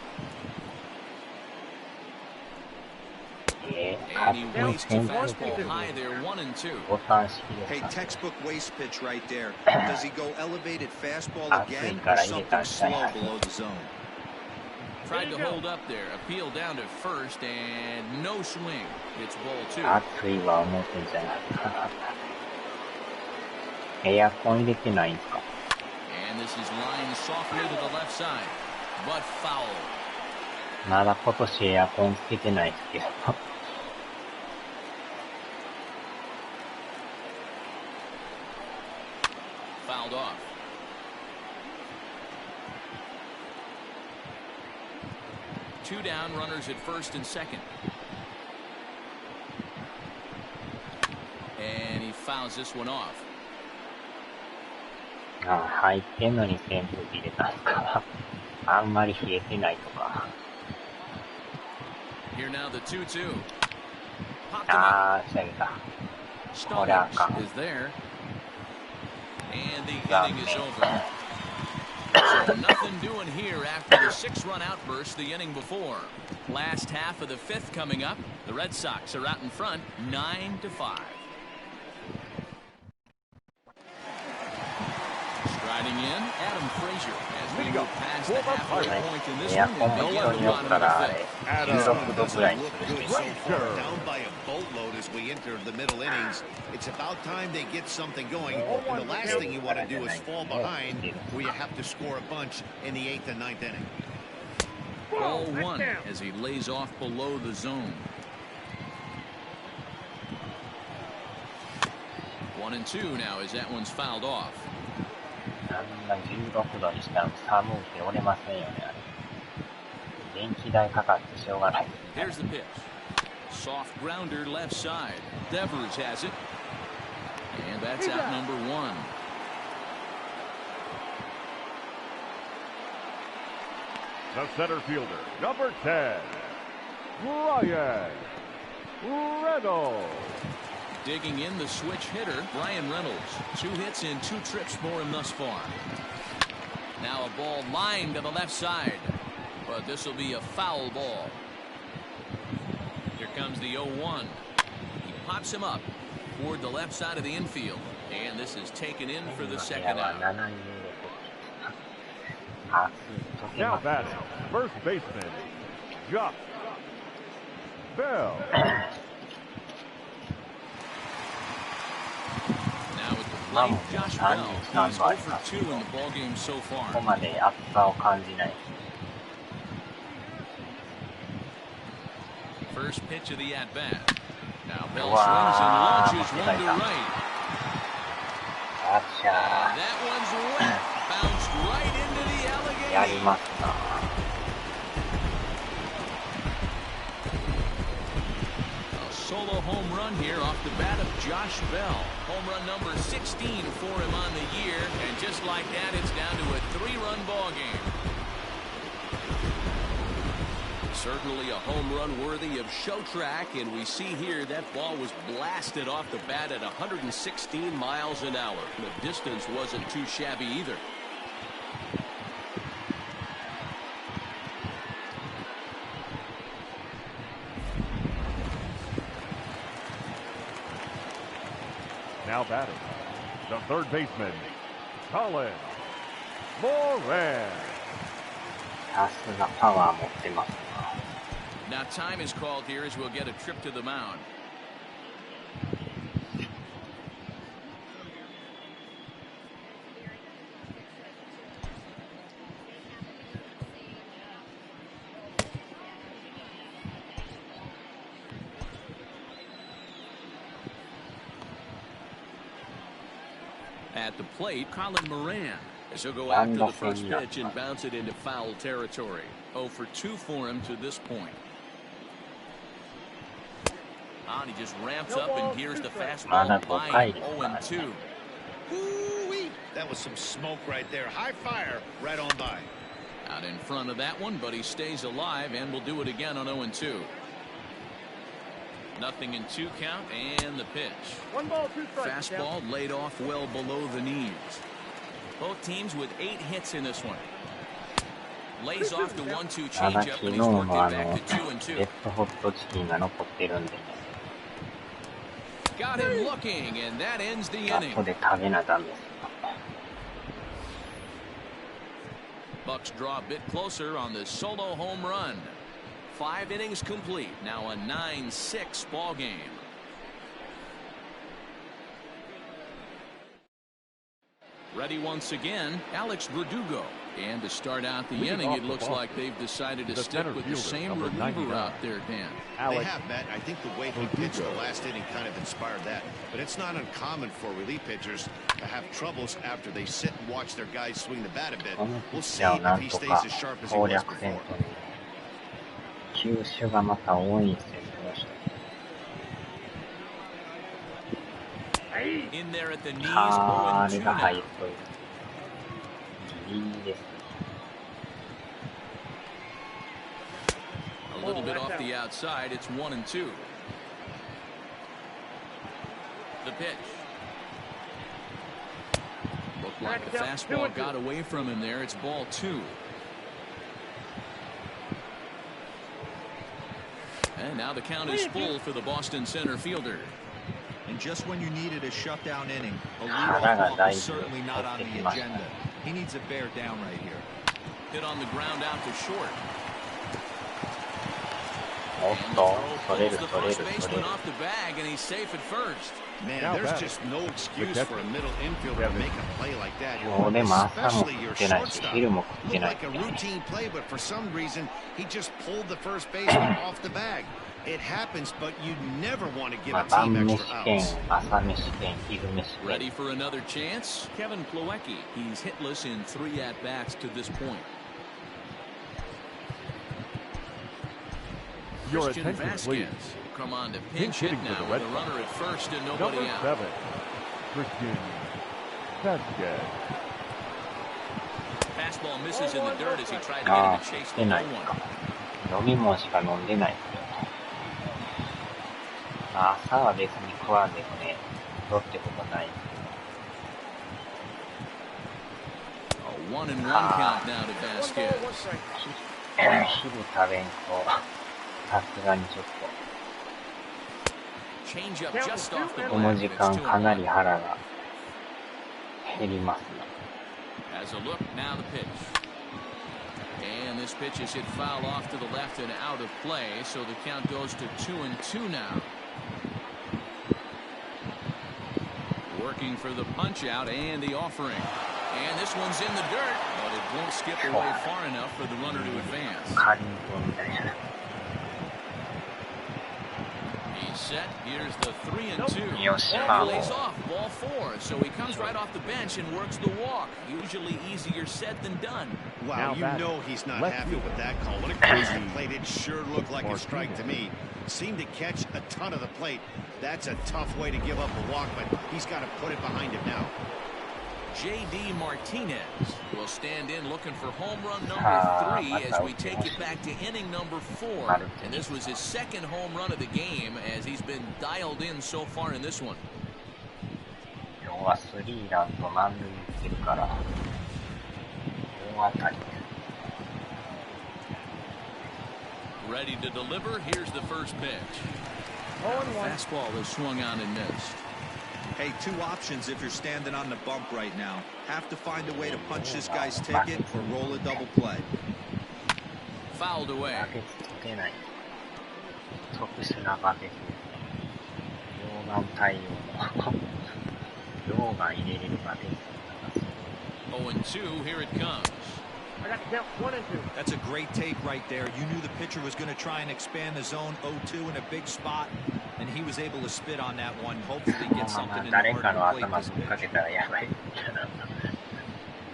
And he waits the fastball high there, 1-2. ボタン式で Hey, す。 textbook waste pitch right there. Does he go elevated fastball again or something slow below the zone? Tried to hold up there. Appeal down to first and no swing. It's ball 2. 暑いは思ってんじゃないか。エアコン入れてないんか。And this is lined softly to the left side, but foul. まだ今年エアコンつけてないですけど。Fouled off. Two down, runners at first and second. And he fouls this one off. 入ってんのに扇風機入れたんか。あんまり冷えてないとか。Here now the 2-2. 仕上げた。これあかん。 is there. And the inning is over. So nothing doing here after the 6-run outburst the inning before. Last half of the 5th coming up. The Red Sox are out in front, 9-5. Striding in, Adam Frazier as we go past the halfway point in this one. Adam down by a boatload as we enter the middle innings. It's about time they get something going. And the last thing you want to do is fall behind where you have to score a bunch in the 8th and 9th inning. Ball 1 as he lays off below the zone. 1-2 now as that one's fouled off. あんな16度にしたら寒くて折れませんよね。電気代かかってしょうがない。 Here's the pitch. Soft grounder left side. Devers has it. And that's out number 1. The center fielder, number 10, Ryan Reynolds. Digging in the switch hitter, Ryan Reynolds. 2 hits and 2 trips for him thus far. Now a ball lined to the left side. But this will be a foul ball. Here comes the 0-1. He pops him up toward the left side of the infield. And this is taken in for the second out. Now batting, first baseman, Josh Bell. Josh Bell, he's over 2 in the ball game so far. ここまで暑さを感じない。 First pitch of the at-bat. Now Bell swings and launches one to right. And that one's wet. Bounced right into the alligator. やりました。 Solo home run here off the bat of Josh Bell. Home run number 16 for him on the year. And just like that, it's down to a 3-run ball game. Certainly a home run worthy of show track. And we see here that ball was blasted off the bat at 116 miles an hour. The distance wasn't too shabby either. Now batting, the third baseman, Colin Moran. さすがパワー持ってます。 Now time is called here as we'll get a trip to the mound. At the plate, Colin Moran, as he'll go after the first pitch and bounce it into foul territory. 0 for 2 for him to this point. And he just ramps up, and here's the fastball line 0-2. Ooh-wee. That was some smoke right there. High fire right on by. Out in front of that one, but he stays alive and will do it again on 0-2. Nothing in 2 count, and the pitch. 1 ball, 2 strikes. Fastball laid off well below the knees. Both teams with 8 hits in this one. lays off the 1-2 ただ changeup 昨 and 日 he's worked の it back to 2 and 2. レッドホットチキンが残ってるんでね。Got him looking, and that ends the inning. 後で食べなダメです。Bucks draw a bit closer on the solo home run. 5 innings complete. Now a 9-6 ball game. Ready once again, Alex Verdugo. And to start out the inning, it looks like they've decided to stick with the same reliever out there, Dan. They have, Matt. I think the way he pitched the last inning kind of inspired that. But it's not uncommon for relief pitchers to have troubles after they sit and watch their guys swing the bat a bit. We'll see if he stays as sharp as he was before. 球種がまた多いんですよ、この人。In there at the knees, あれ 0-2 が入 now. るといいです。A little bit off the outside. It's 1-2. The pitch. Looked like the fastball got away from him there. It's ball 2. And now the count is full for the Boston center fielder. And just when you needed a shutdown inning, a leadoff walk is certainly not on the agenda. He needs a bear down right here. Hit on the ground out to short. おっ And と、 the throw 取れる pulls the 取れ first る取れ baseman る。 off the bag, and he's safe at first. Man, Now there's batting. just no excuse for a middle infielder to make a play like that. 今日でも朝も Especially 食 your ってないし、 shortstop. 昼も食って Looked ない。 like a routine play, but for some reason, he just pulled the first baseman off the bag. It happens, but you never want to give ま a あ、晩 team 飯 extra 兼 outs. 朝飯兼昼飯兼 Ready for another chance? Kevin Plawecki. He's hitless in 3 at-bats to this point. Your Christian attention, Vasquez please. will come on to Pinch pinch hit hitting for now the with Red a runner at first and Number nobody out. 7, Christian Vasquez. Fastball misses in the dirt as he tried to get あ him あ、 to 食 chase っ the てない low か。 one. 飲み物しか飲んでないですよ。まあ、朝は別に食わんでもね、どうってことない。A 1-1 count now to Vasquez. 昼食べんと、さすがにちょっ Change up just off the と、この bat. 時 It's 間かな 2-1. り腹が減りますね。As a look, now the pitch. And this pitch is hit foul off to the left and out of play, so the count goes to 2-2 now. Working for the punch out and the offering. And this one's in the dirt, but it won't skip away far enough for the runner to advance. カリンコみたいな。 He's set. Here's the 3-2. よし、 And ファ he ウル。 lays off ball 4, so he comes right off the bench and works the walk. Usually easier said than done. Wow, Now you batting. know he's not Left happy fielder. with that call. What a crazy play. It sure looked like a strike to me. Seemed to catch a ton of the plate. That's a tough way to give up a walk, but he's got to put it behind him now. J.D. Martinez will stand in looking for home run number 3 as we take it back to inning number 4. And this was his second home run of the game as he's been dialed in so far in this one. 今日はスリーランと満塁打ってるから、大当たりです。 Ready to deliver. Here's the first pitch. Fastball is swung on and missed. Hey, 2 options if you're standing on the bump right now. Have to find a way to punch this guy's ticket or roll a double play. Fouled away. バケツ解けない。特殊なバケツですね。溶岩対応の溶岩入れれるバケツ。 0-2. Here it comes. I got to count 1 and 2. That's a great take right there. You knew the pitcher was going to try and expand the zone 0-2 in a big spot, and he was able to spit on that one. Hopefully get このま something ま in the 誰 hard かの to plate 頭 this ぶっか pitch. けたらやばい。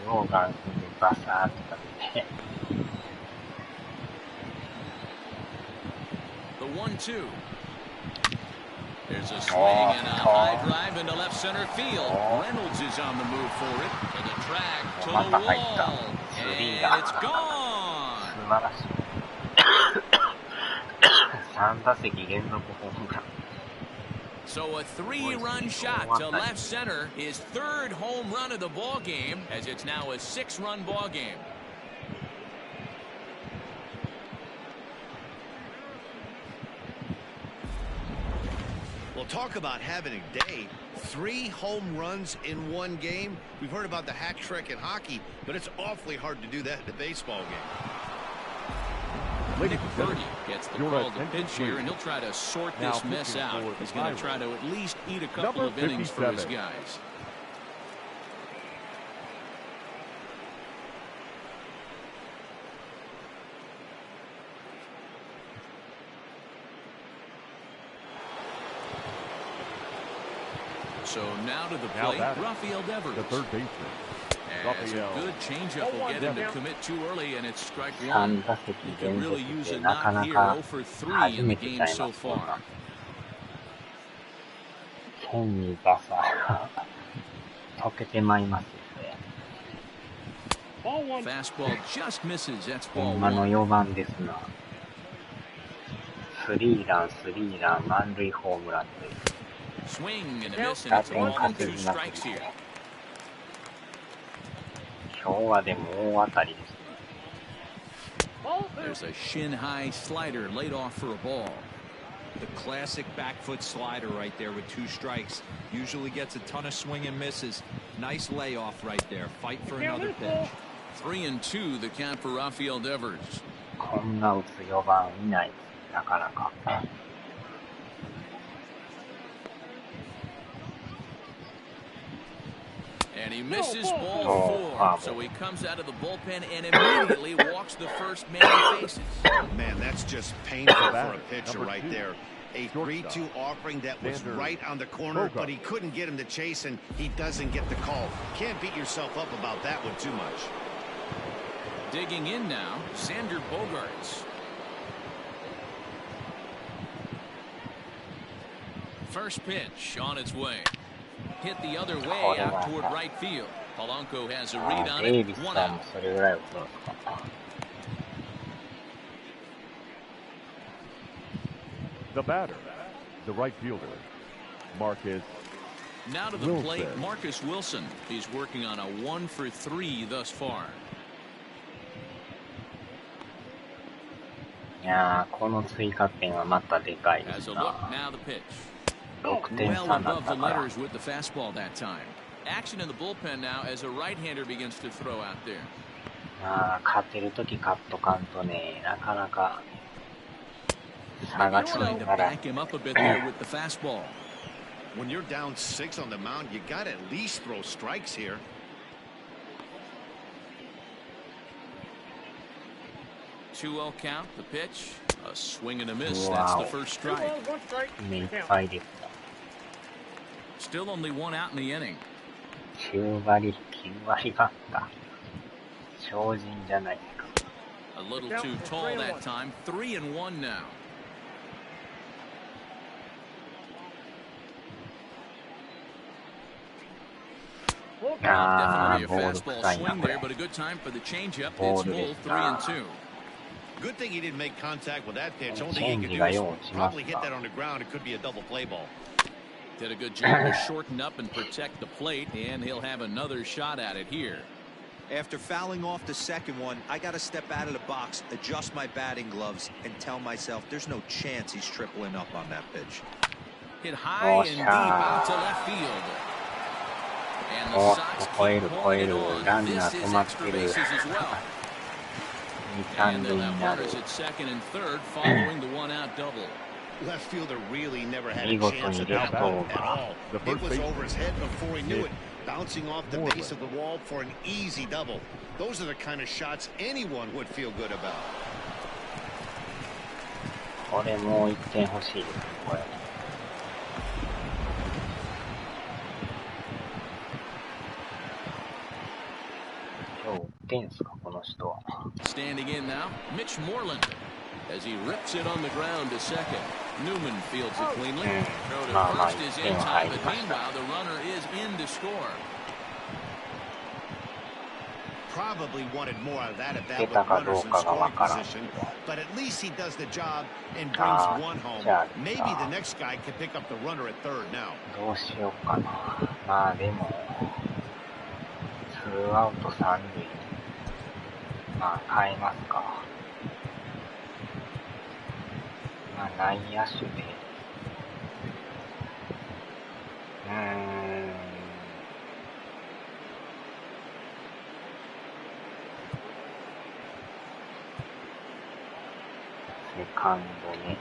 溶岩踏んでバサーとかって。 The 1-2. There's a swing and a high drive into left center field. Reynolds is on the move for it. To the track, to the wall. And it's gone. 素晴らしい。3打席連続ホームラン。 So a 3-run shot to left center, his 3rd home run of the ball game, as it's now a 6-run ball game. talk about having a day. 3 home runs in 1 game. We've heard about the hat trick in hockey, but it's awfully hard to do that in a baseball game. Nick Purdy gets the call to pitch here, and he'll try to sort this mess out. He's going to try to at least eat a couple of innings for his guys. So now to the plate, Rafael Devers. The third baseman. As a good changeup will get him to commit too early, and it's strike 1. He could really use a knock here. 0 for 3 in the game so far. 剣にバサ溶けてまいますね。Fastball just misses. That's ball 今の 1. 4番ですな。スリーラン、満塁ホームランで。Swing and a miss, and it's 1 and 2 strikes here. 今日はでも大当たりです。There's a shin-high slider laid off for a ball. The classic back foot slider right there with 2 strikes. Usually gets a ton of swing and misses. Nice layoff right there. Fight for another pitch. 3 and 2, the count for Rafael Devers. こんな打つ4番いないです。なかなか。And he misses ball 4. So he comes out of the bullpen and immediately walks the first man he faces. Man, that's just painful for a pitcher right there. A 3-2 offering that was right on the corner, but he couldn't get him to chase, and he doesn't get the call. Can't beat yourself up about that one too much. Digging in now, Xander Bogaerts. First pitch on its way. Hit the other way out toward right field. Polanco has a read on it. 1 out. それぐらい打つんですか。The batter, the right fielder, Marcus. Now to the plate, Marcus Wilson. He's working on a 1 for 3 thus far. いやー、この追加点はまたでかいで Has す a な。 look, now the pitch. 6点 Well 差になっ above た the から。 letters with the fastball that time. Action in the bullpen now as a right-hander begins to throw out there. まあ、勝てるとき勝っとかんとね、なかなか差がつい Trying to たら。 back him up a bit there with the fastball. When you're down 6 on the mound, you got to at least throw strikes here. 2-0 count, the pitch. A swing and a miss. That's the first strike. 目いっぱいです。 Still only 1 out in the inning. 9割バッター。超人じゃないですか。A little too tall that time. 3 and 1 now. Definitely a fastball swing there, but a good time for the changeup. It's full 3 and 2. Good thing he didn't make contact with that pitch. Only thing he could do is probably hit that on the ground. It could be a double play ball. Did a good job to shorten up and protect the plate, and he'll have another shot at it here. After fouling off the second one, I got to step out of the box, adjust my batting gloves, and tell myself there's no chance he's tripling up on that pitch. Hit high and deep out to left field. And the Sox keep pulling it on. This is extra bases as well. And they'll have runners at second and third following the 1-out double. Left fielder really never had a chance at that ball at all. It was over his head before he knew it, bouncing off the base of the wall for an easy double. Those are the kind of shots anyone would feel good about. これもう1点欲しいですね、これ。今日打ってんすか、この人は。Standing in now, Mitch Moreland. As he rips it on the ground to second. Newman fields it cleanly. Throw to first is in time, but meanwhile the runner is in to score. Probably wanted more out of that at bat with runners in scoring position, but at least he does the job and brings 1 home. Maybe the next guy can pick up the runner at third now. どうしようかな。まあでも、2アウト3塁。まあ変えますか。まあ内野手でセカンドね。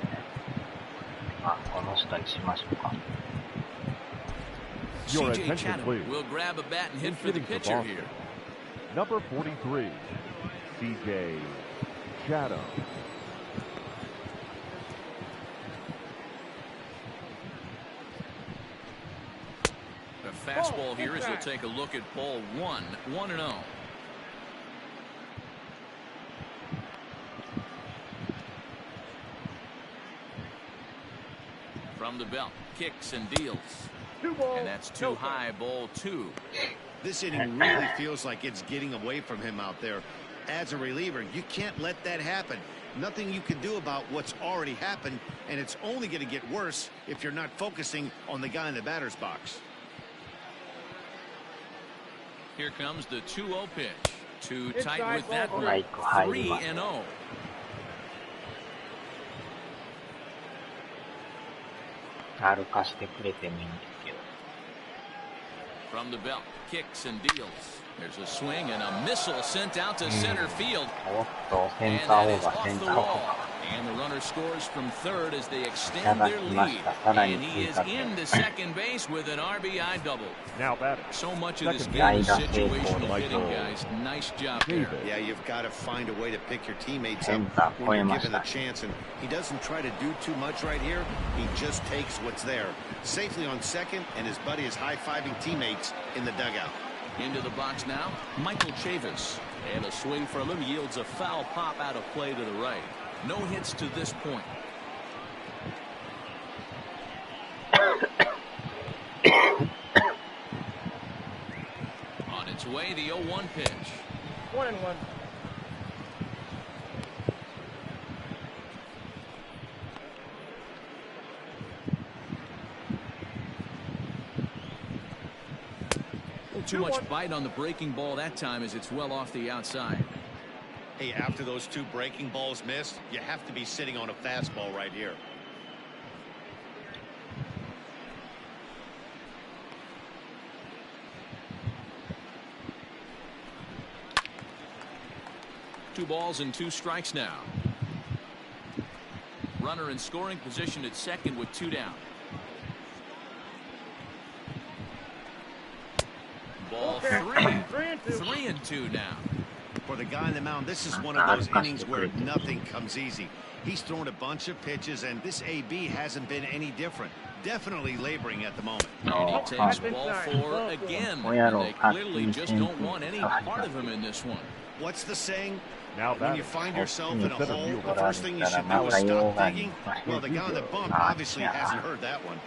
あ、この人にしましょうか。Your CJ attention, Chatham please. will grab a bat and hit for the Hitting for pitcher Boston. here. Number 43, CJ Chatham. A fastball here as we'll take a look at ball 1, 1-0. From the belt, kicks and deals. And that's too high, ball 2. This inning really feels like it's getting away from him out there. As a reliever, you can't let that happen. Nothing you can do about what's already happened, and it's only going to get worse if you're not focusing on the guy in the batter's box. Here comes the 2-0 pitch. Too tight with that one. 3-0. From the belt, kicks and deals. There's a swing and a missile sent out to center field. And that is off the wall. And the runner scores from third as they extend their lead. And he is into second base with an RBI double. Now batting. So much of this game is situational hitting, guys. Nice job there. Yeah, you've got to find a way to pick your teammates up when you're given the chance. And he doesn't try to do too much right here. He just takes what's there. Safely on second, and his buddy is high-fiving teammates in the dugout. Into the box now, Michael Chavis. And a swing from him yields a foul pop out of play to the right. No hits to this point. On its way, the 0-1 pitch. 1-1. Too much bite on the breaking ball that time as it's well off the outside. Hey, after those two breaking balls missed, you have to be sitting on a fastball right here. Two balls and 2 strikes now. Runner in scoring position at second with 2 down. Ball 3. 3-2 now. For the guy on the mound, this is one of those innings where nothing comes easy. He's thrown a bunch of pitches, and this AB hasn't been any different. Definitely laboring at the moment. And he takes ball 4 again. And they clearly just don't want any part of him in this one. What's the saying? Now when you find yourself in a hole, the first thing you should do is stop digging. Well, the guy on the bump obviously hasn't heard that one.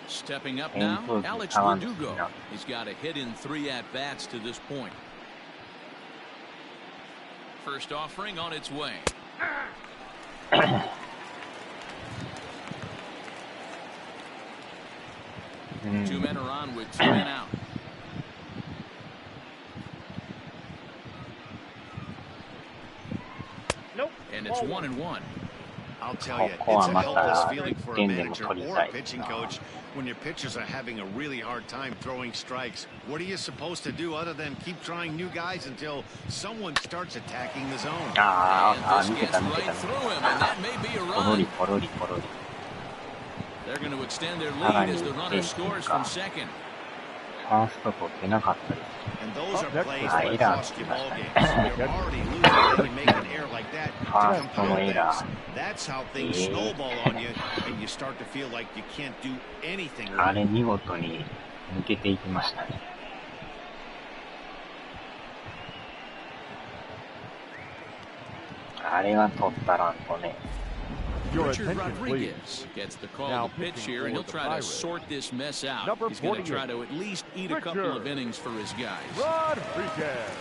Stepping up now, Alex Verdugo. He's got a hit in 3 at-bats to this point. First offering on its way. 2 men are on with 2 men out. Nope. And it's 1-1. I'll tell you, it's a helpless feeling for a manager or a pitching coach when your pitchers are having a really hard time throwing strikes. What are you supposed to do other than keep trying new guys until someone starts attacking the zone? And this gets right through him, and that may be a run. They're going to extend their lead as the runner scores from second. And those are plays that cost you ball games. You're already losing and you make an error like that to compound things. That's how things snowball on you, and you start to feel like you can't do anything right. あれ見事に抜けていきましたね。あれが取ったらんとね。Richard Rodriguez gets the call to pitch here, and he'll try to sort this mess out. He's going to try to at least eat a couple of innings for his guys. Rodriguez.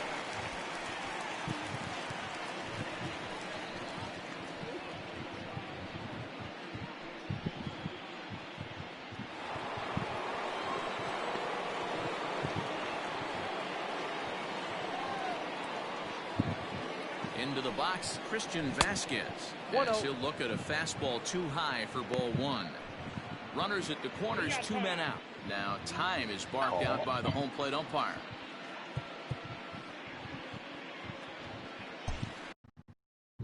Into the box, Christian Vasquez. As he'll look at a fastball too high for ball 1. Runners at the corners, 2 men out. Now time is barked out by the home plate umpire.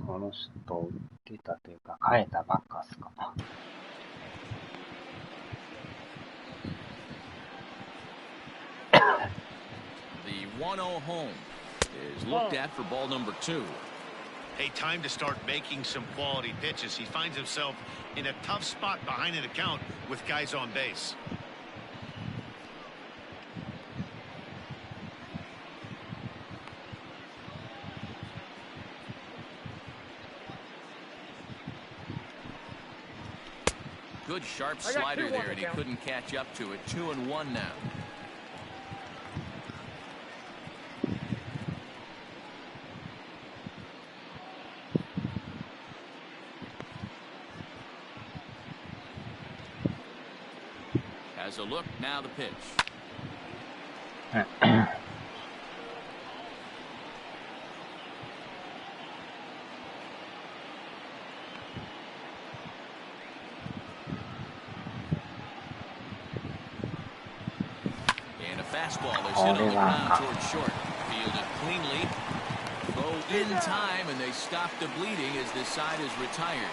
この人打ってたというか変えたばっかっすか。The 1-0 home is looked at for ball number 2. Hey, time to start making some quality pitches. He finds himself in a tough spot behind an account with guys on base. Good sharp slider there, and he couldn't catch up to it. 2-1 now. Has a look, now the pitch. Fastball is hit on the ground towards short. Fielded cleanly. Throw in time, and they stop the bleeding as this side is retired.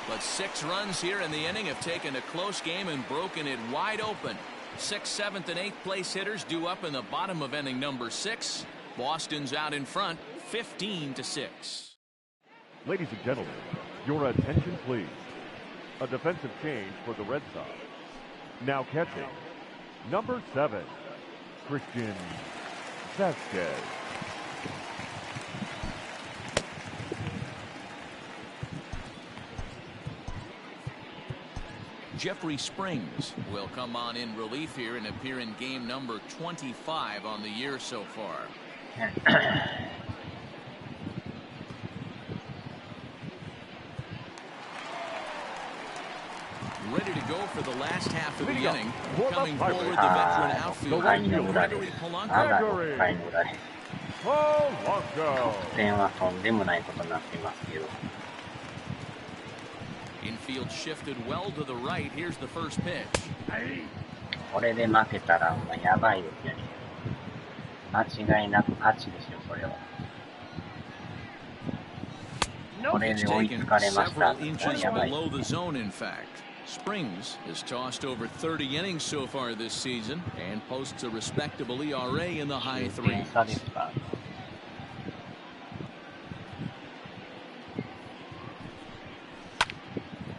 But 6 runs here in the inning have taken a close game and broken it wide open. 6th, 7th, and 8th place hitters due up in the bottom of inning number 6. Boston's out in front, 15-6. Ladies and gentlemen, your attention please. A defensive change for the Red Sox. Now catching, number 7. Christian Vasquez. Jeffrey Springs will come on in relief here and appear in game number 25 on the year so far. Ready to go for the last half of the inning. Coming forward, the veteran outfielder, Gregory Polanco. 得点はとんでもないことになっていますけど。Infield shifted well to the right. Here's the first pitch. これで負けたらもうやばいですよね。間違いなく勝ちですよ、これは。これで追いつかれました。やばいですね。Springs has tossed over 30 innings so far this season and posts a respectable ERA in the high 3s.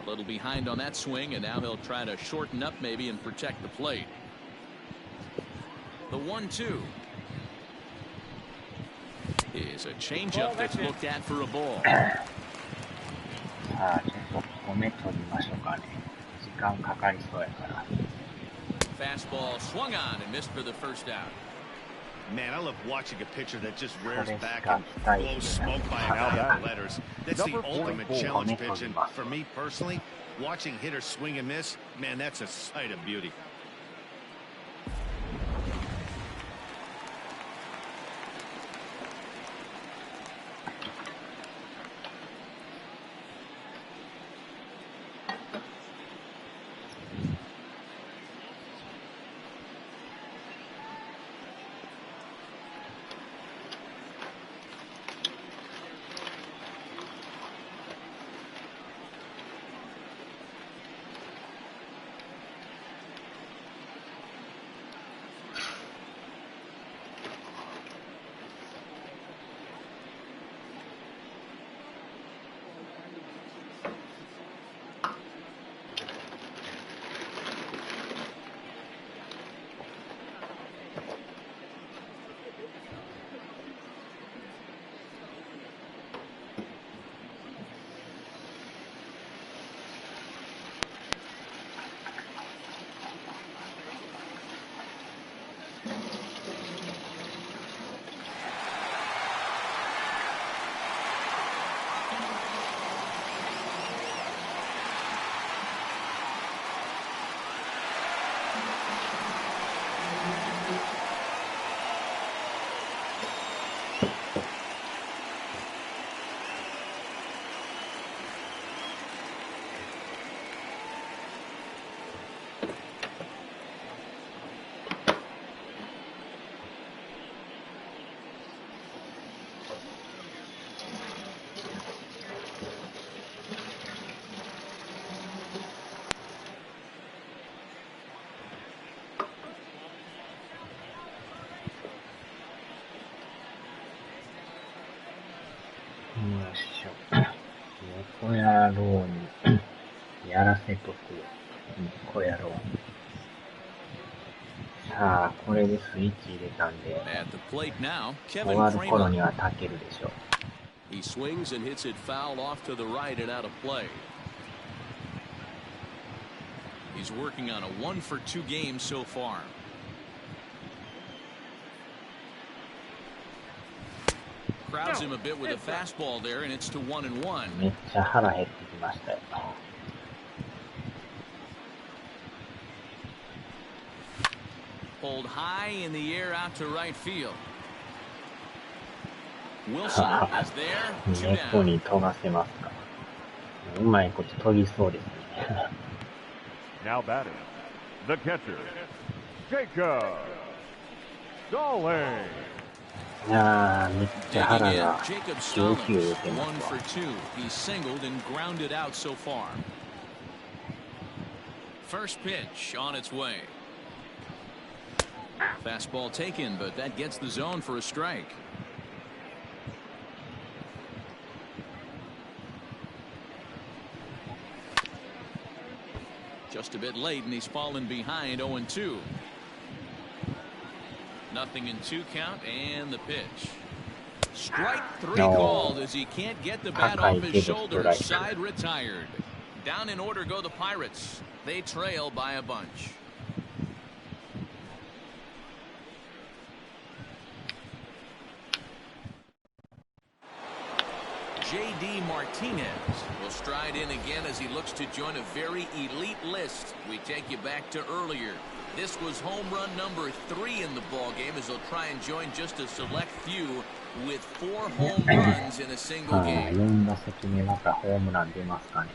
A little behind on that swing, and now he'll try to shorten up maybe and protect the plate. The 1-2 is a changeup that's looked at for a ball. さあ、ちょっとごめん取りましょうかね。時間かかりそうやから。 Fastball swung on and missed for the first out. Man, I love watching a pitcher that just rears back and blows smoke by a guy in letters. That's the ultimate challenge pitch, and for me personally, watching hitters swing and miss, man, that's a sight of beauty. しょ。猫野郎にやらせとく。猫野郎。さあ、これでスイッチ入れたんで、終わる頃には炊けるでしょう。He swings and hits it foul off to the right and out of play. He's working on a 1-for-2 game so far. Crowds him a bit with a fastball there, and it's to 1-1. めっちゃ腹減ってきましたよ。Pulled high in the air out to right field. Wilson is there. 猫に飛ばせますか。うまいこと飛びそうですね。Now batting, the catcher, Jacob Stalling. いやー、めっちゃ腹が19出てますわ。He's singled and grounded out so far. First pitch on its way. Fastball taken, but that gets the zone for a strike. Just a bit late, and he's fallen behind 0-2. Nothing in 2 count, and the pitch. Strike 3 called as he can't get the bat off his shoulder. Side retired. Down in order go the Pirates. They trail by a bunch. J.D. Martinez will stride in again as he looks to join a very elite list. We take you back to earlier. This was home run number 3 in the ball game as they'll try and join just a select few with 4 home runs in a single game. 4打席目またホームラン出ますかね。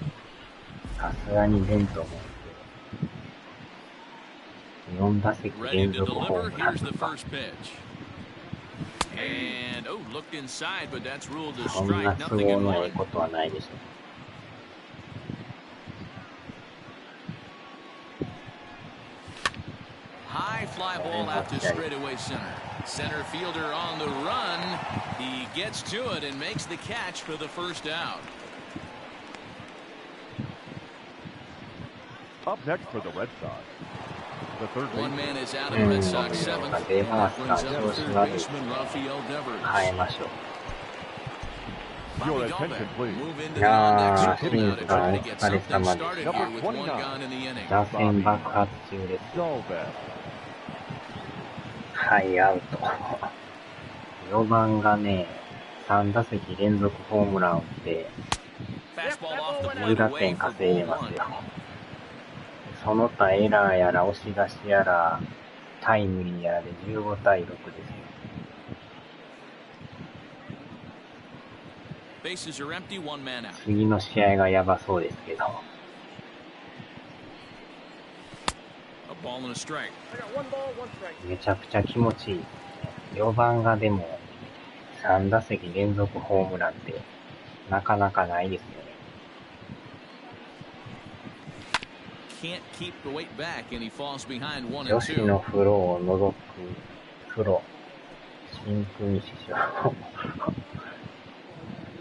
さすがに出んと思うんで。4打席連続ホームランとか。And looked inside, but that's ruled a そんな strike. 都 Nothing 合 in のええ one. ことはないでしょう。High fly ball out to straightaway center. Center fielder on the run. He gets to it and makes the catch for the first out. Up next for the Red Sox, the third One baseman. man is out of the Red Sox 7th. That brings up third baseman Rafael Devers. 変えましょう。 Your Bobby attention, Dalbec please. move into the いや on-deck ー、 circle 清 now 水 to さん try お to get 疲れ something 様で started す。 here with one gone in the inning. 打線爆発中です。 Dalbec. はい、アウト。4番がね、3打席連続ホームランを打って、 Fastball off the 10 plate 打 away 点 for 稼いで ball ます one. よ。その他エラーやら押し出しやらタイムリーやらで15対6ですよ。 Bases are empty, one man out. 次の試合がやばそうですけど。A ball and a strike. めちゃくちゃ気持ちいいですね。4番がでも3打席連続ホームランってなかなかないですよね。 Can't keep the weight back and he falls behind 1女 and 子の 2. 風呂を覗く風呂。真空師匠。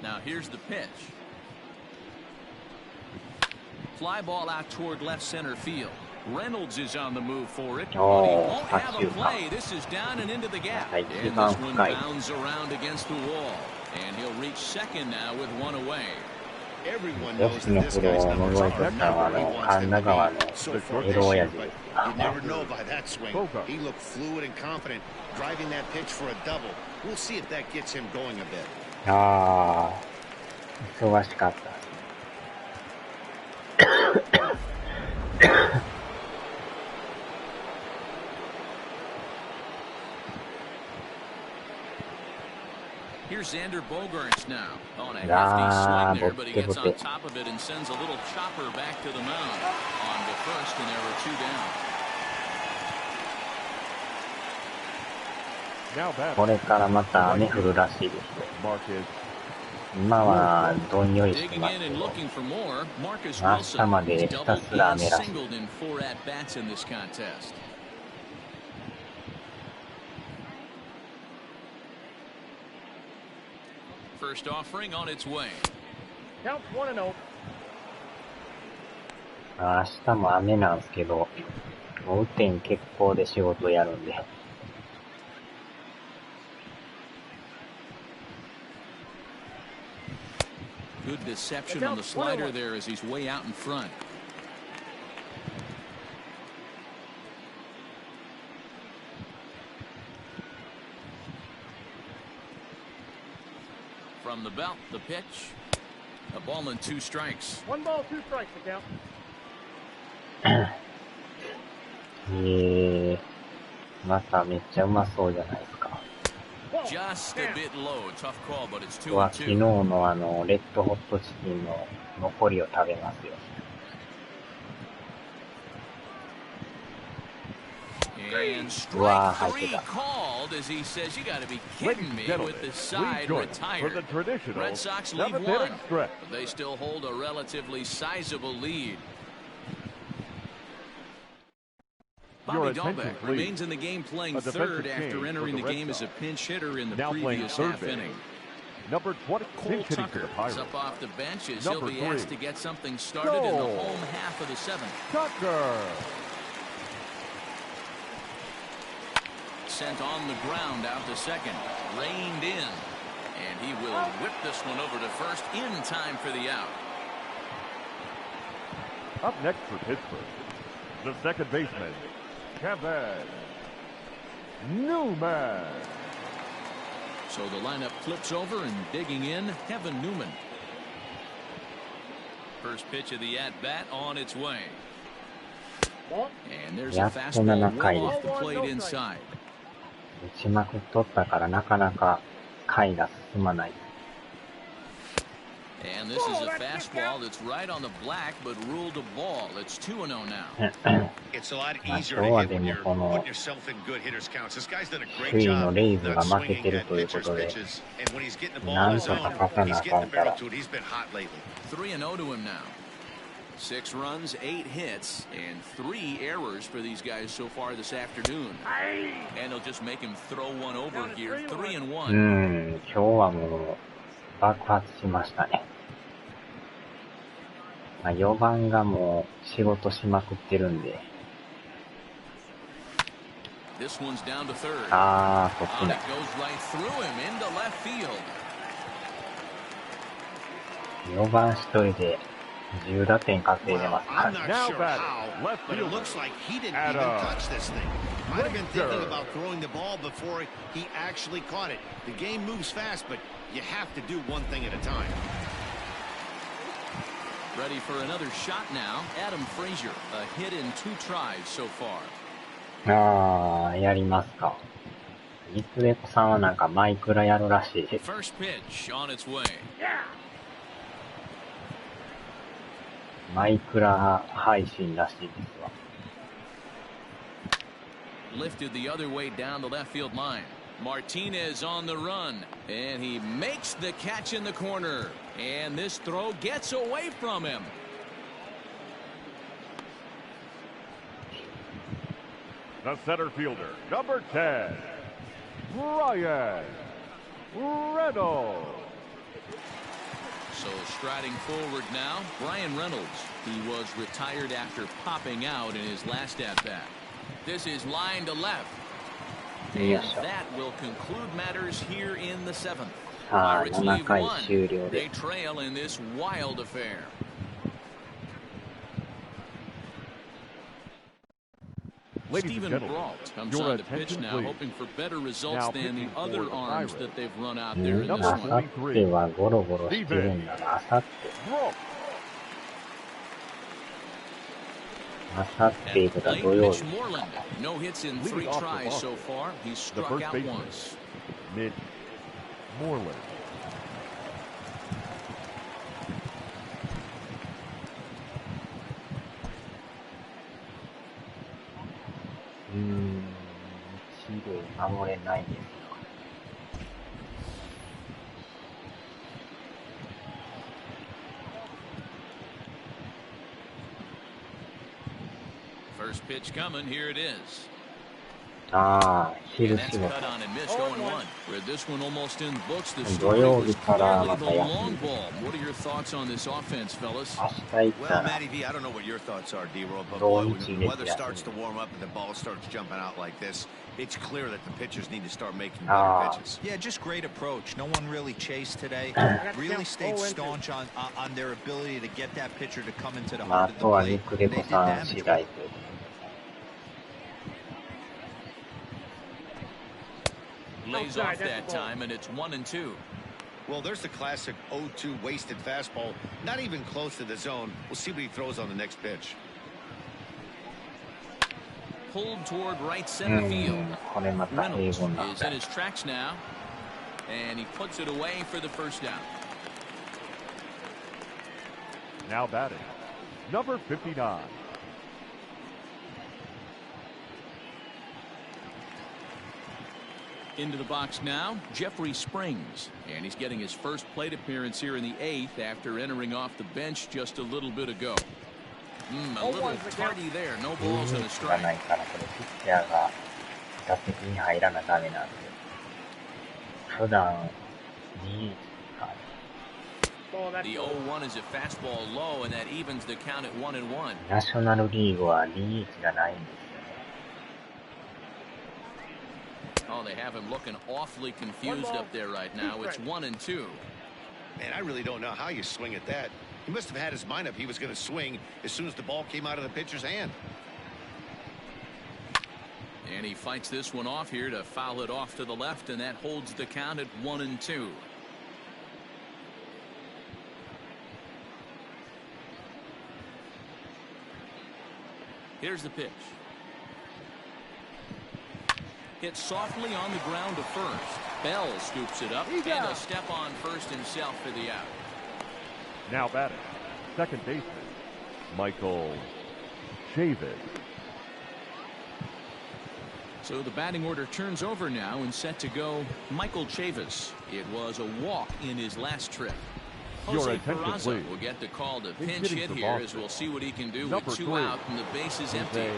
Now here's the pitch. Fly ball out toward left center field. Reynolds is on the move for it, but he won't have a play. This is down and into the gap. And this one bounds around against the wall. And he'll reach second now with one away. 女子の風呂を覗いとったのは神田川のエロ親父です。 You never know by that swing. He looked fluid and confident, driving that pitch for a double. We'll see if that gets him going a bit. ああ、忙しかった。Here's Xander Bogaerts now on a hefty swing there, but he gets on top of it and sends a little chopper back to the mound. On to first, and there were 2 down. これからまた雨降るらしいですよ。今はどんよりしてますけど、明日までひたすら雨らしい。 First first offering on its way. Count 1-0. 明日も雨なんですけど、もう雨天決行で仕事やるんで。Good deception on the slider there as he's way out in front. From the belt, the pitch. A ball and 2 strikes. 1 ball, 2 strikes, the count. まためっちゃうまそうじゃないですか。Just a bit low, tough call, but it's 2-2. 昨日のレッドホットチキンの残りを食べますよ。And strike 3 called as he says, "You got to be kidding me with the side retired." Red Sox leave 1, but they still hold a relatively sizable lead. Bobby Dahlbeck remains in the game playing third after entering the game as a pinch hitter in the previous half inning. Number 20, Cole Tucker is up off the bench as he'll be asked to get something started in the home half of the 7th. Tucker. Sent on the ground out to second, reined in, and he will whip this one over to first in time for the out. Up next for Pittsburgh, the second baseman, Kevin Newman. So the lineup flips over and digging in, Kevin Newman. First pitch of the at-bat on its way. And there's a fastball well off the plate inside. 打ちまくっとったからなかなか回が進まない。And this is a fastball that's right on the black, but ruled a ball. It's 2-0 now. It's a lot easier to hit when you're putting yourself in good hitters counts. This guy's done a great job not swinging at pitchers' pitches, and when he's getting the ball in his zone, he's getting the barrel to it. He's been hot lately. 3-0 to him now. 6 runs, 8 hits, and 3 errors for these guys so far this afternoon. And they'll just make him throw one over here. 3-1. 今日はもう爆発しましたね。4番がもう仕事しまくってるんで。This one's down to third. そっちだ。It goes right through him into left field. 4番1人で10打点稼いでますから。I'm not sure how, but it looks like he didn't even touch this thing. Might have been thinking about throwing the ball before he actually caught it. The game moves fast, but you have to do one thing at a time. Ready for another shot now. Adam Frazier, a hit in 2 tries so far. やりますか。リプレコさんはなんかマイクラやるらしい。First pitch on its way. マイクラ配信らしいですわ。Lifted the other way down the left field line. Martinez on the run, and he makes the catch in the corner. And this throw gets away from him. The center fielder, number 10, Brian Reynolds. So striding forward now, Brian Reynolds. He was retired after popping out in his last at-bat. This is line to left. And that will conclude matters here in the 7th. Pirates leave 1. They trail in this wild affair. Stephen Brault comes on the pitch now, hoping for better results than the other arms that they've run out there in this one. あさってはゴロゴロしてるんだな。あさっていうことは土曜日。No hits in 3 tries so far. He's struck out once. Mitch Moreland. 음, 一塁守れないですよ。First pitch coming, here it is. ああ、昼 And that's 仕事。 cut on and missed 0-1. Read this one almost in the books. The story was clearly the long ball. What are your thoughts on this offense, fellas? Well, Matty V, I don't know what your thoughts are, D-Roll, but boy, when the weather starts to warm up and the ball starts jumping out like this, it's clear that the pitchers need to start making better pitches. Yeah, just great approach. No one really chased today. Really stayed staunch on their ability to get that pitcher to come into the heart of the plate. They did damage. Lays off that time, and it's 1-2. Well, there's the classic 0-2 wasted fastball. Not even close to the zone. We'll see what he throws on the next pitch. Pulled toward right center field. Reynolds is in his tracks now, and he puts it away for the first down. Now batting, number 59. Into the box now, Jeffrey Springs, and he's getting his first plate appearance here in the 8th after entering off the bench just a little bit ago. A little tardy there, no balls and a strike. The 0-1 is a fastball low, and that evens the count at 1-1. ナショナルリーグは DH がないんです。Oh, they have him looking awfully confused up there right now. It's 1-2. Man, I really don't know how you swing at that. He must have had his mind up he was going to swing as soon as the ball came out of the pitcher's hand. And he fights this one off here to foul it off to the left, and that holds the count at 1-2. Here's the pitch. Hit softly on the ground to first. Bell scoops it up and a step on first himself for the out. Now batting, second baseman, Michael Chavis. So the batting order turns over now and set to go Michael Chavis. It was a walk in his last trip. Jose Peraza will get the call to pinch hit here as we'll see what he can do with 2 out and the bases empty.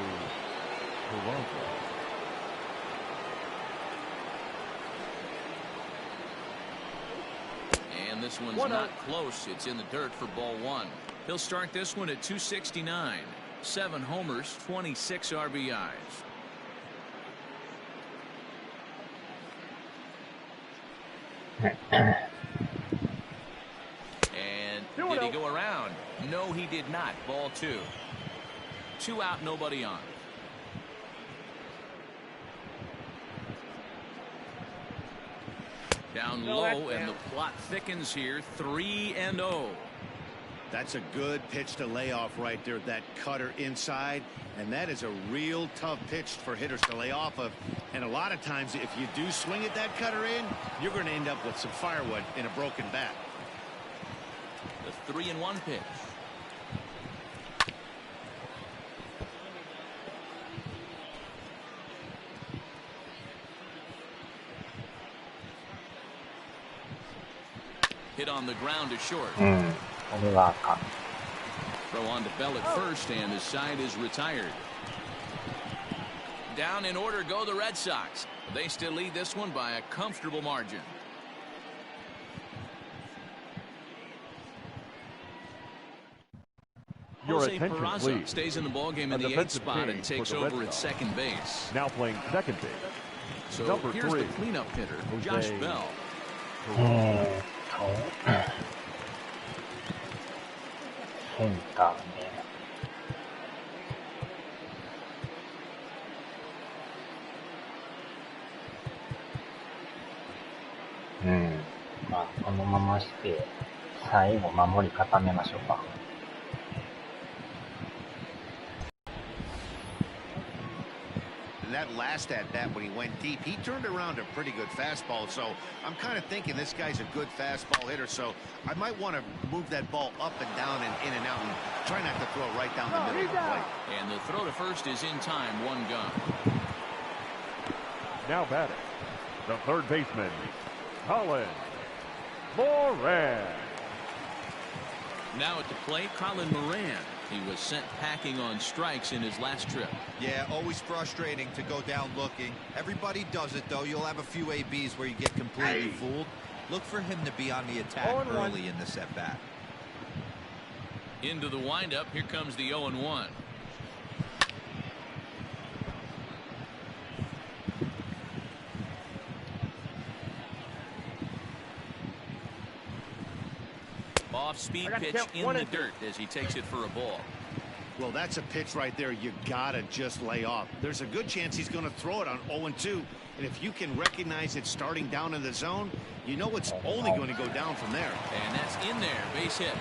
And this one's not close. It's in the dirt for ball 1. He'll start this one at 269. 7 homers, 26 RBIs. And did he go around? No, he did not. Ball 2. 2 out, nobody on. Down low, and the plot thickens here. 3-0. That's a good pitch to lay off right there. That cutter inside, and that is a real tough pitch for hitters to lay off of. And a lot of times, if you do swing at that cutter in, you're going to end up with some firewood in a broken bat. The 3-1 pitch. Hit on the ground to short. Throw on to Bell at first, and his side is retired. Down in order go the Red Sox. They still lead this one by a comfortable margin. Jose Peraza stays in the ballgame in the 8th spot and takes over at second base. Now playing second base. So here's the cleanup hitter, Josh Bell.まあこのままして最後守り固めましょうか。That last at bat when he went deep, he turned around a pretty good fastball. So I'm kind of thinking this guy's a good fastball hitter. So I might want to move that ball up and down and in and out and try not to throw it right down the middle of the plate. And the throw to first is in time. 1 gone. Now batting, the third baseman, Colin Moran. Now at the plate, Colin Moran. He was sent packing on strikes in his last trip. Yeah, always frustrating to go down looking. Everybody does it, though. You'll have a few ABs where you get completely fooled. Look for him to be on the attack early in the at-bat. Into the windup. Here comes the 0-1. Off-speed pitch in the dirt as he takes it for a ball. Well, that's a pitch right there you gotta just lay off. There's a good chance he's going to throw it on 0-2. And if you can recognize it starting down in the zone, you know it's only going to go down from there. And that's in there. Base hit.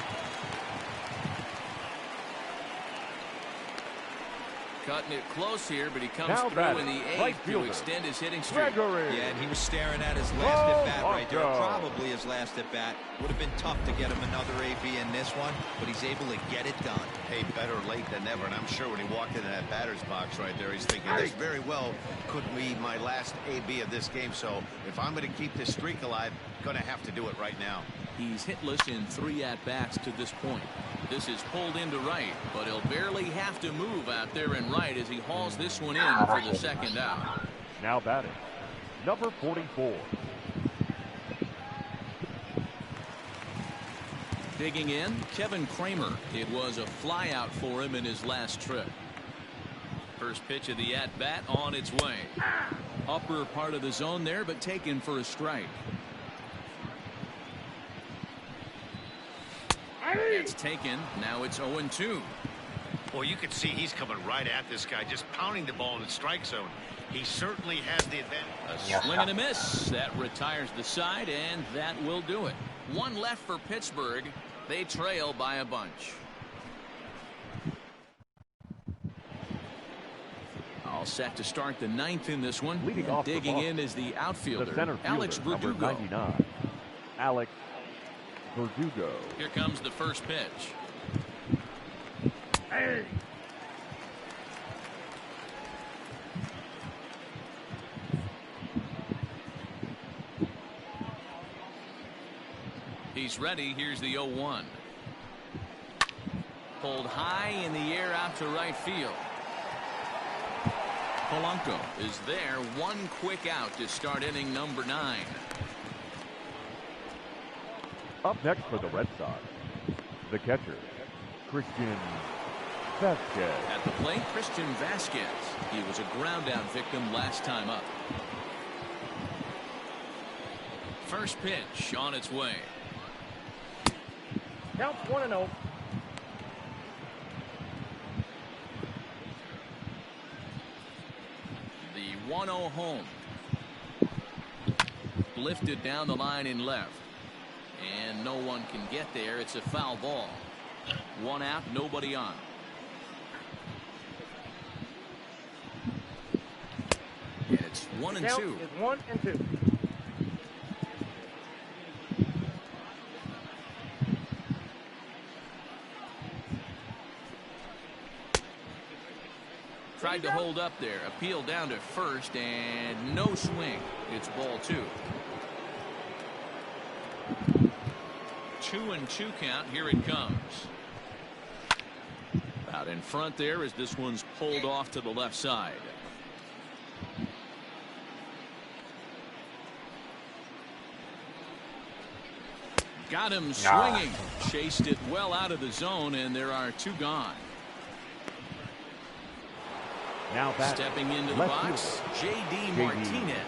Cutting it close here, but he comes now through in the eighth to extend his hitting streak. Yeah, and he was staring at his last at-bat right there. Probably his last at-bat. Would have been tough to get him another AB in this one, but he's able to get it done. Hey, better late than never. And I'm sure when he walked into that batter's box right there, he's thinking, this very well could be my last AB of this game. So if I'm going to keep this streak alive, going to have to do it right now. He's hitless in 3 at-bats to this point. This is pulled into right, but he'll barely have to move out there in right as he hauls this one in for the second out. Now batting, number 44. Digging in, Kevin Kramer. It was a flyout for him in his last trip. First pitch of the at-bat on its way. Upper part of the zone there, but taken for a strike. It's taken. Now it's 0-2. Well, you can see he's coming right at this guy, just pounding the ball in the strike zone. He certainly has the advantage. A swing and a miss. That retires the side, and that will do it. One left for Pittsburgh. They trail by a bunch. All set to start the 9th in this one. Leading off digging in is the outfielder, the center fielder, Alex Verdugo. Number 99, Alex Verdugo. Here comes the first pitch. Hey. He's ready. Here's the 0-1. Pulled high in the air out to right field. Polanco is there. One quick out to start inning number 9. Up next for the Red Sox, the catcher, Christian Vasquez. At the plate, Christian Vasquez. He was a ground out victim last time up. First pitch on its way. Counts 1-0. The 1-0 home. Lifted down the line in left. And no one can get there. It's a foul ball. One out, nobody on. And it's 1-2. Count is 1-2. Tried to hold up there. Appeal down to first, and no swing. It's ball 2. 2-2 count. Here it comes. Out in front there as this one's pulled off to the left side. Got him swinging. Chased it well out of the zone, and there are 2 gone. Now stepping into the box, J.D. Martinez.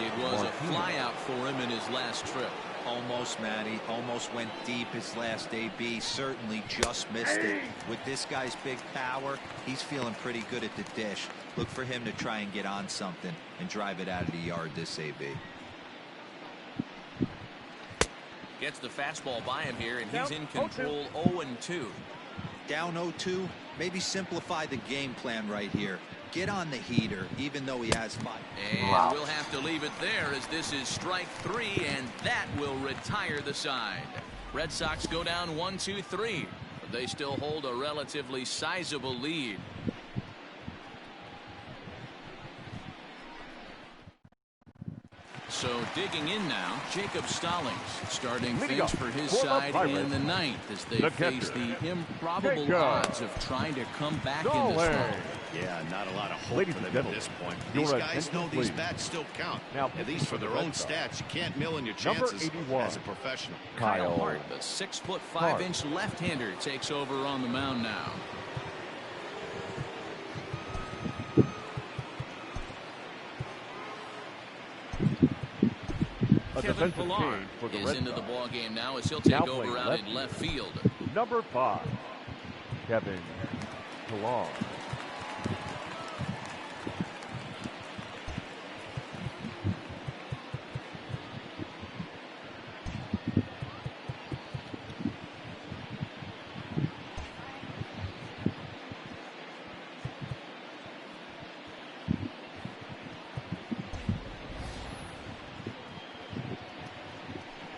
It was a flyout for him in his last trip. Almost, Matty. Almost went deep his last AB. Certainly just missed it. With this guy's big power, he's feeling pretty good at the dish. Look for him to try and get on something and drive it out of the yard this AB. Gets the fastball by him here, and he's in control. 0-2. Down 0-2. Maybe simplify the game plan right here. Get on the heater, even though he has 5. And we'll have to leave it there as this is strike 3, and that will retire the side. Red Sox go down 1-2-3, but they still hold a relatively sizable lead. So digging in now, Jacob Stallings starting things for his side in the ninth as they face the improbable odds of trying to come back in this one. Yeah, not a lot of hope for them at this point. These guys know these bats still count. At least for their own stats, you can't mill in your chances as a professional. Kyle Hart, the 6'5" left-hander, takes over on the mound now. Kevin Pillar is into the ball game now as he'll take over out in left field. Number 5, Kevin Pillar.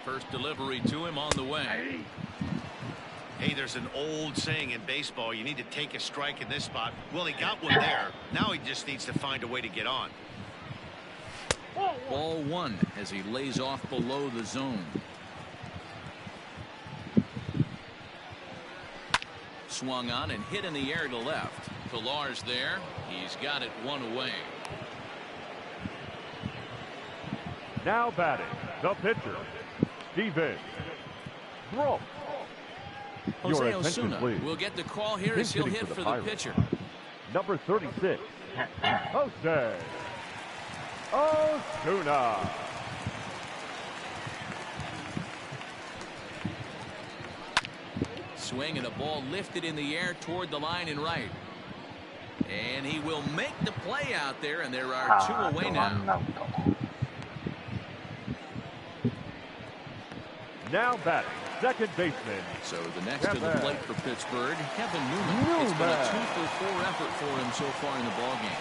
First delivery to him on the way. Hey, there's an old saying in baseball, you need to take a strike in this spot. Well, he got one there. Now he just needs to find a way to get on. Ball 1 as he lays off below the zone. Swung on and hit in the air to left. Pillar's there. He's got it one away. Now batting, the pitcher, Steven Brooks. Jose Osuna will get the call here as he'll hit for the pitcher. Number 36, Jose Osuna. Swing and a ball lifted in the air toward the line and right. And he will make the play out there, and there are 2 away now. Now batting, second baseman. So the next to the plate for Pittsburgh, Kevin Newman. It's been a 2-for-4 effort for him so far in the ballgame.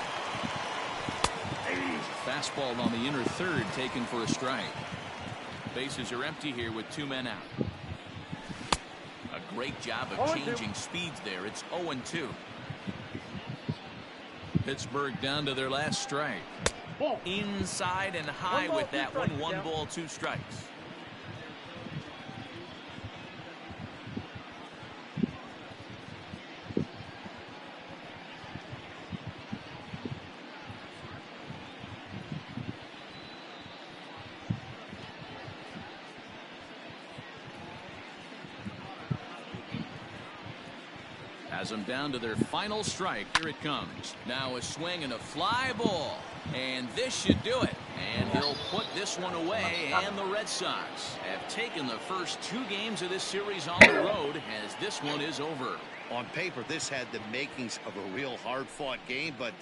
Fastball on the inner third taken for a strike. Bases are empty here with 2 men out. A great job of changing speeds there. It's 0-2. Pittsburgh down to their last strike. Inside and high with that one. 1 ball, 2 strikes. Has them down to their final strike. Here it comes. Now a swing and a fly ball. And this should do it. And he'll put this one away. And the Red Sox have taken the first 2 games of this series on the road as this one is over. On paper, this had the makings of a real hard-fought game, but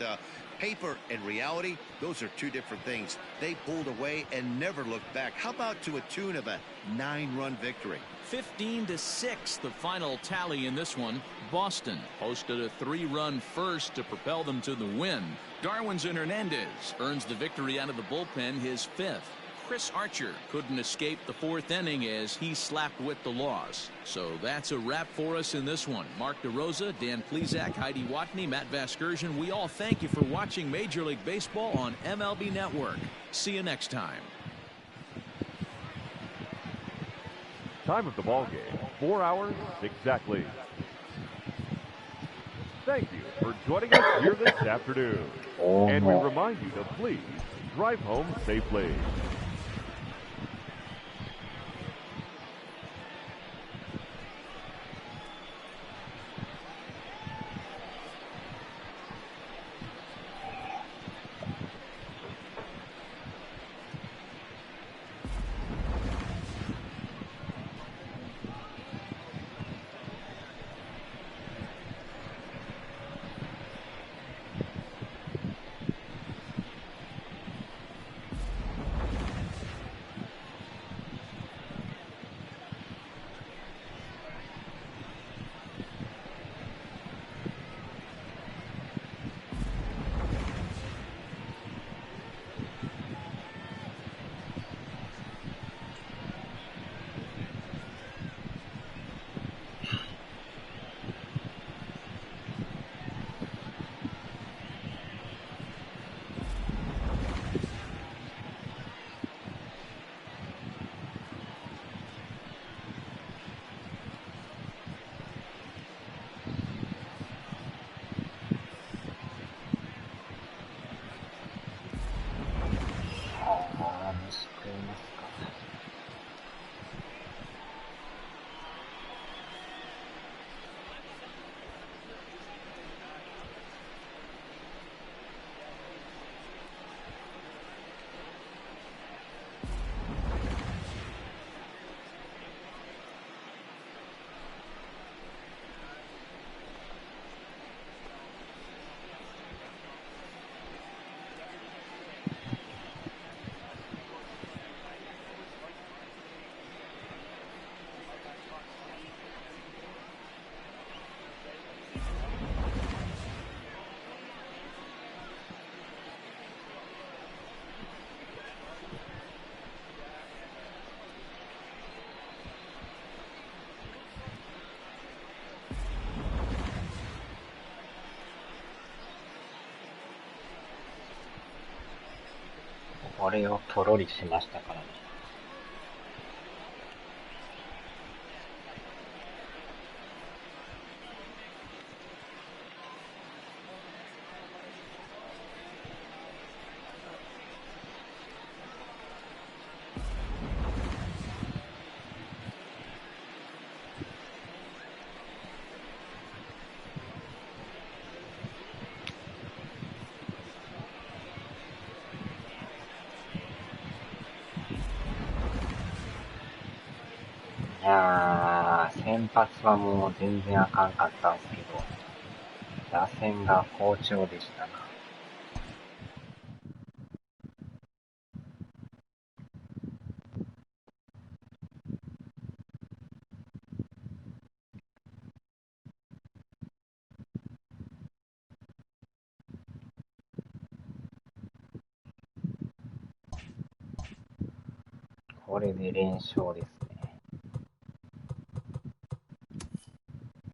paper and reality, those are 2 different things. They pulled away and never looked back. How about to a tune of a 9-run victory? 15-6 the final tally in this one. Boston posted a 3-run first to propel them to the win. Darwinzon Hernandez earns the victory out of the bullpen, his 5th. Chris Archer couldn't escape the 4th inning as he slapped with the loss. So that's a wrap for us in this one. Mark DeRosa, Dan Plesac, Heidi Watney, Matt Vasgersian, we all thank you for watching Major League Baseball on MLB Network. See you next time. Time of the ball game, 4 hours exactly. Thank you for joining us here this afternoon. And we remind you to please drive home safely. これをとろりしましたからね。いやー、先発はもう全然あかんかったんですけど、打線が好調でしたな。これで連勝ですね。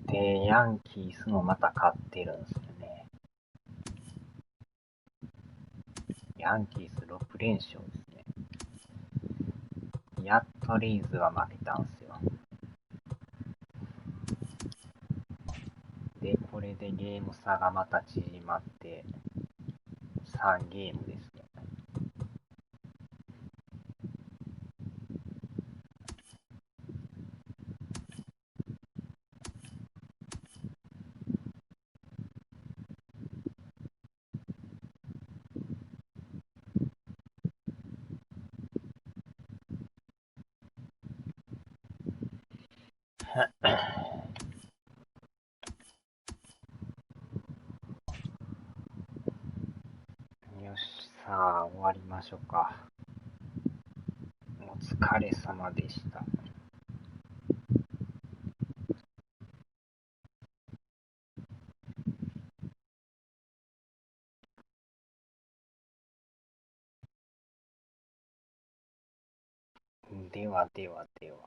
で、ヤンキースもまた勝ってるんですよね。ヤンキース6連勝ですね。やっとリーズは負けたんですよ。で、これでゲーム差がまた縮まって3ゲームですね。よし、さあ終わりましょうか。お疲れ様でした。ではではでは。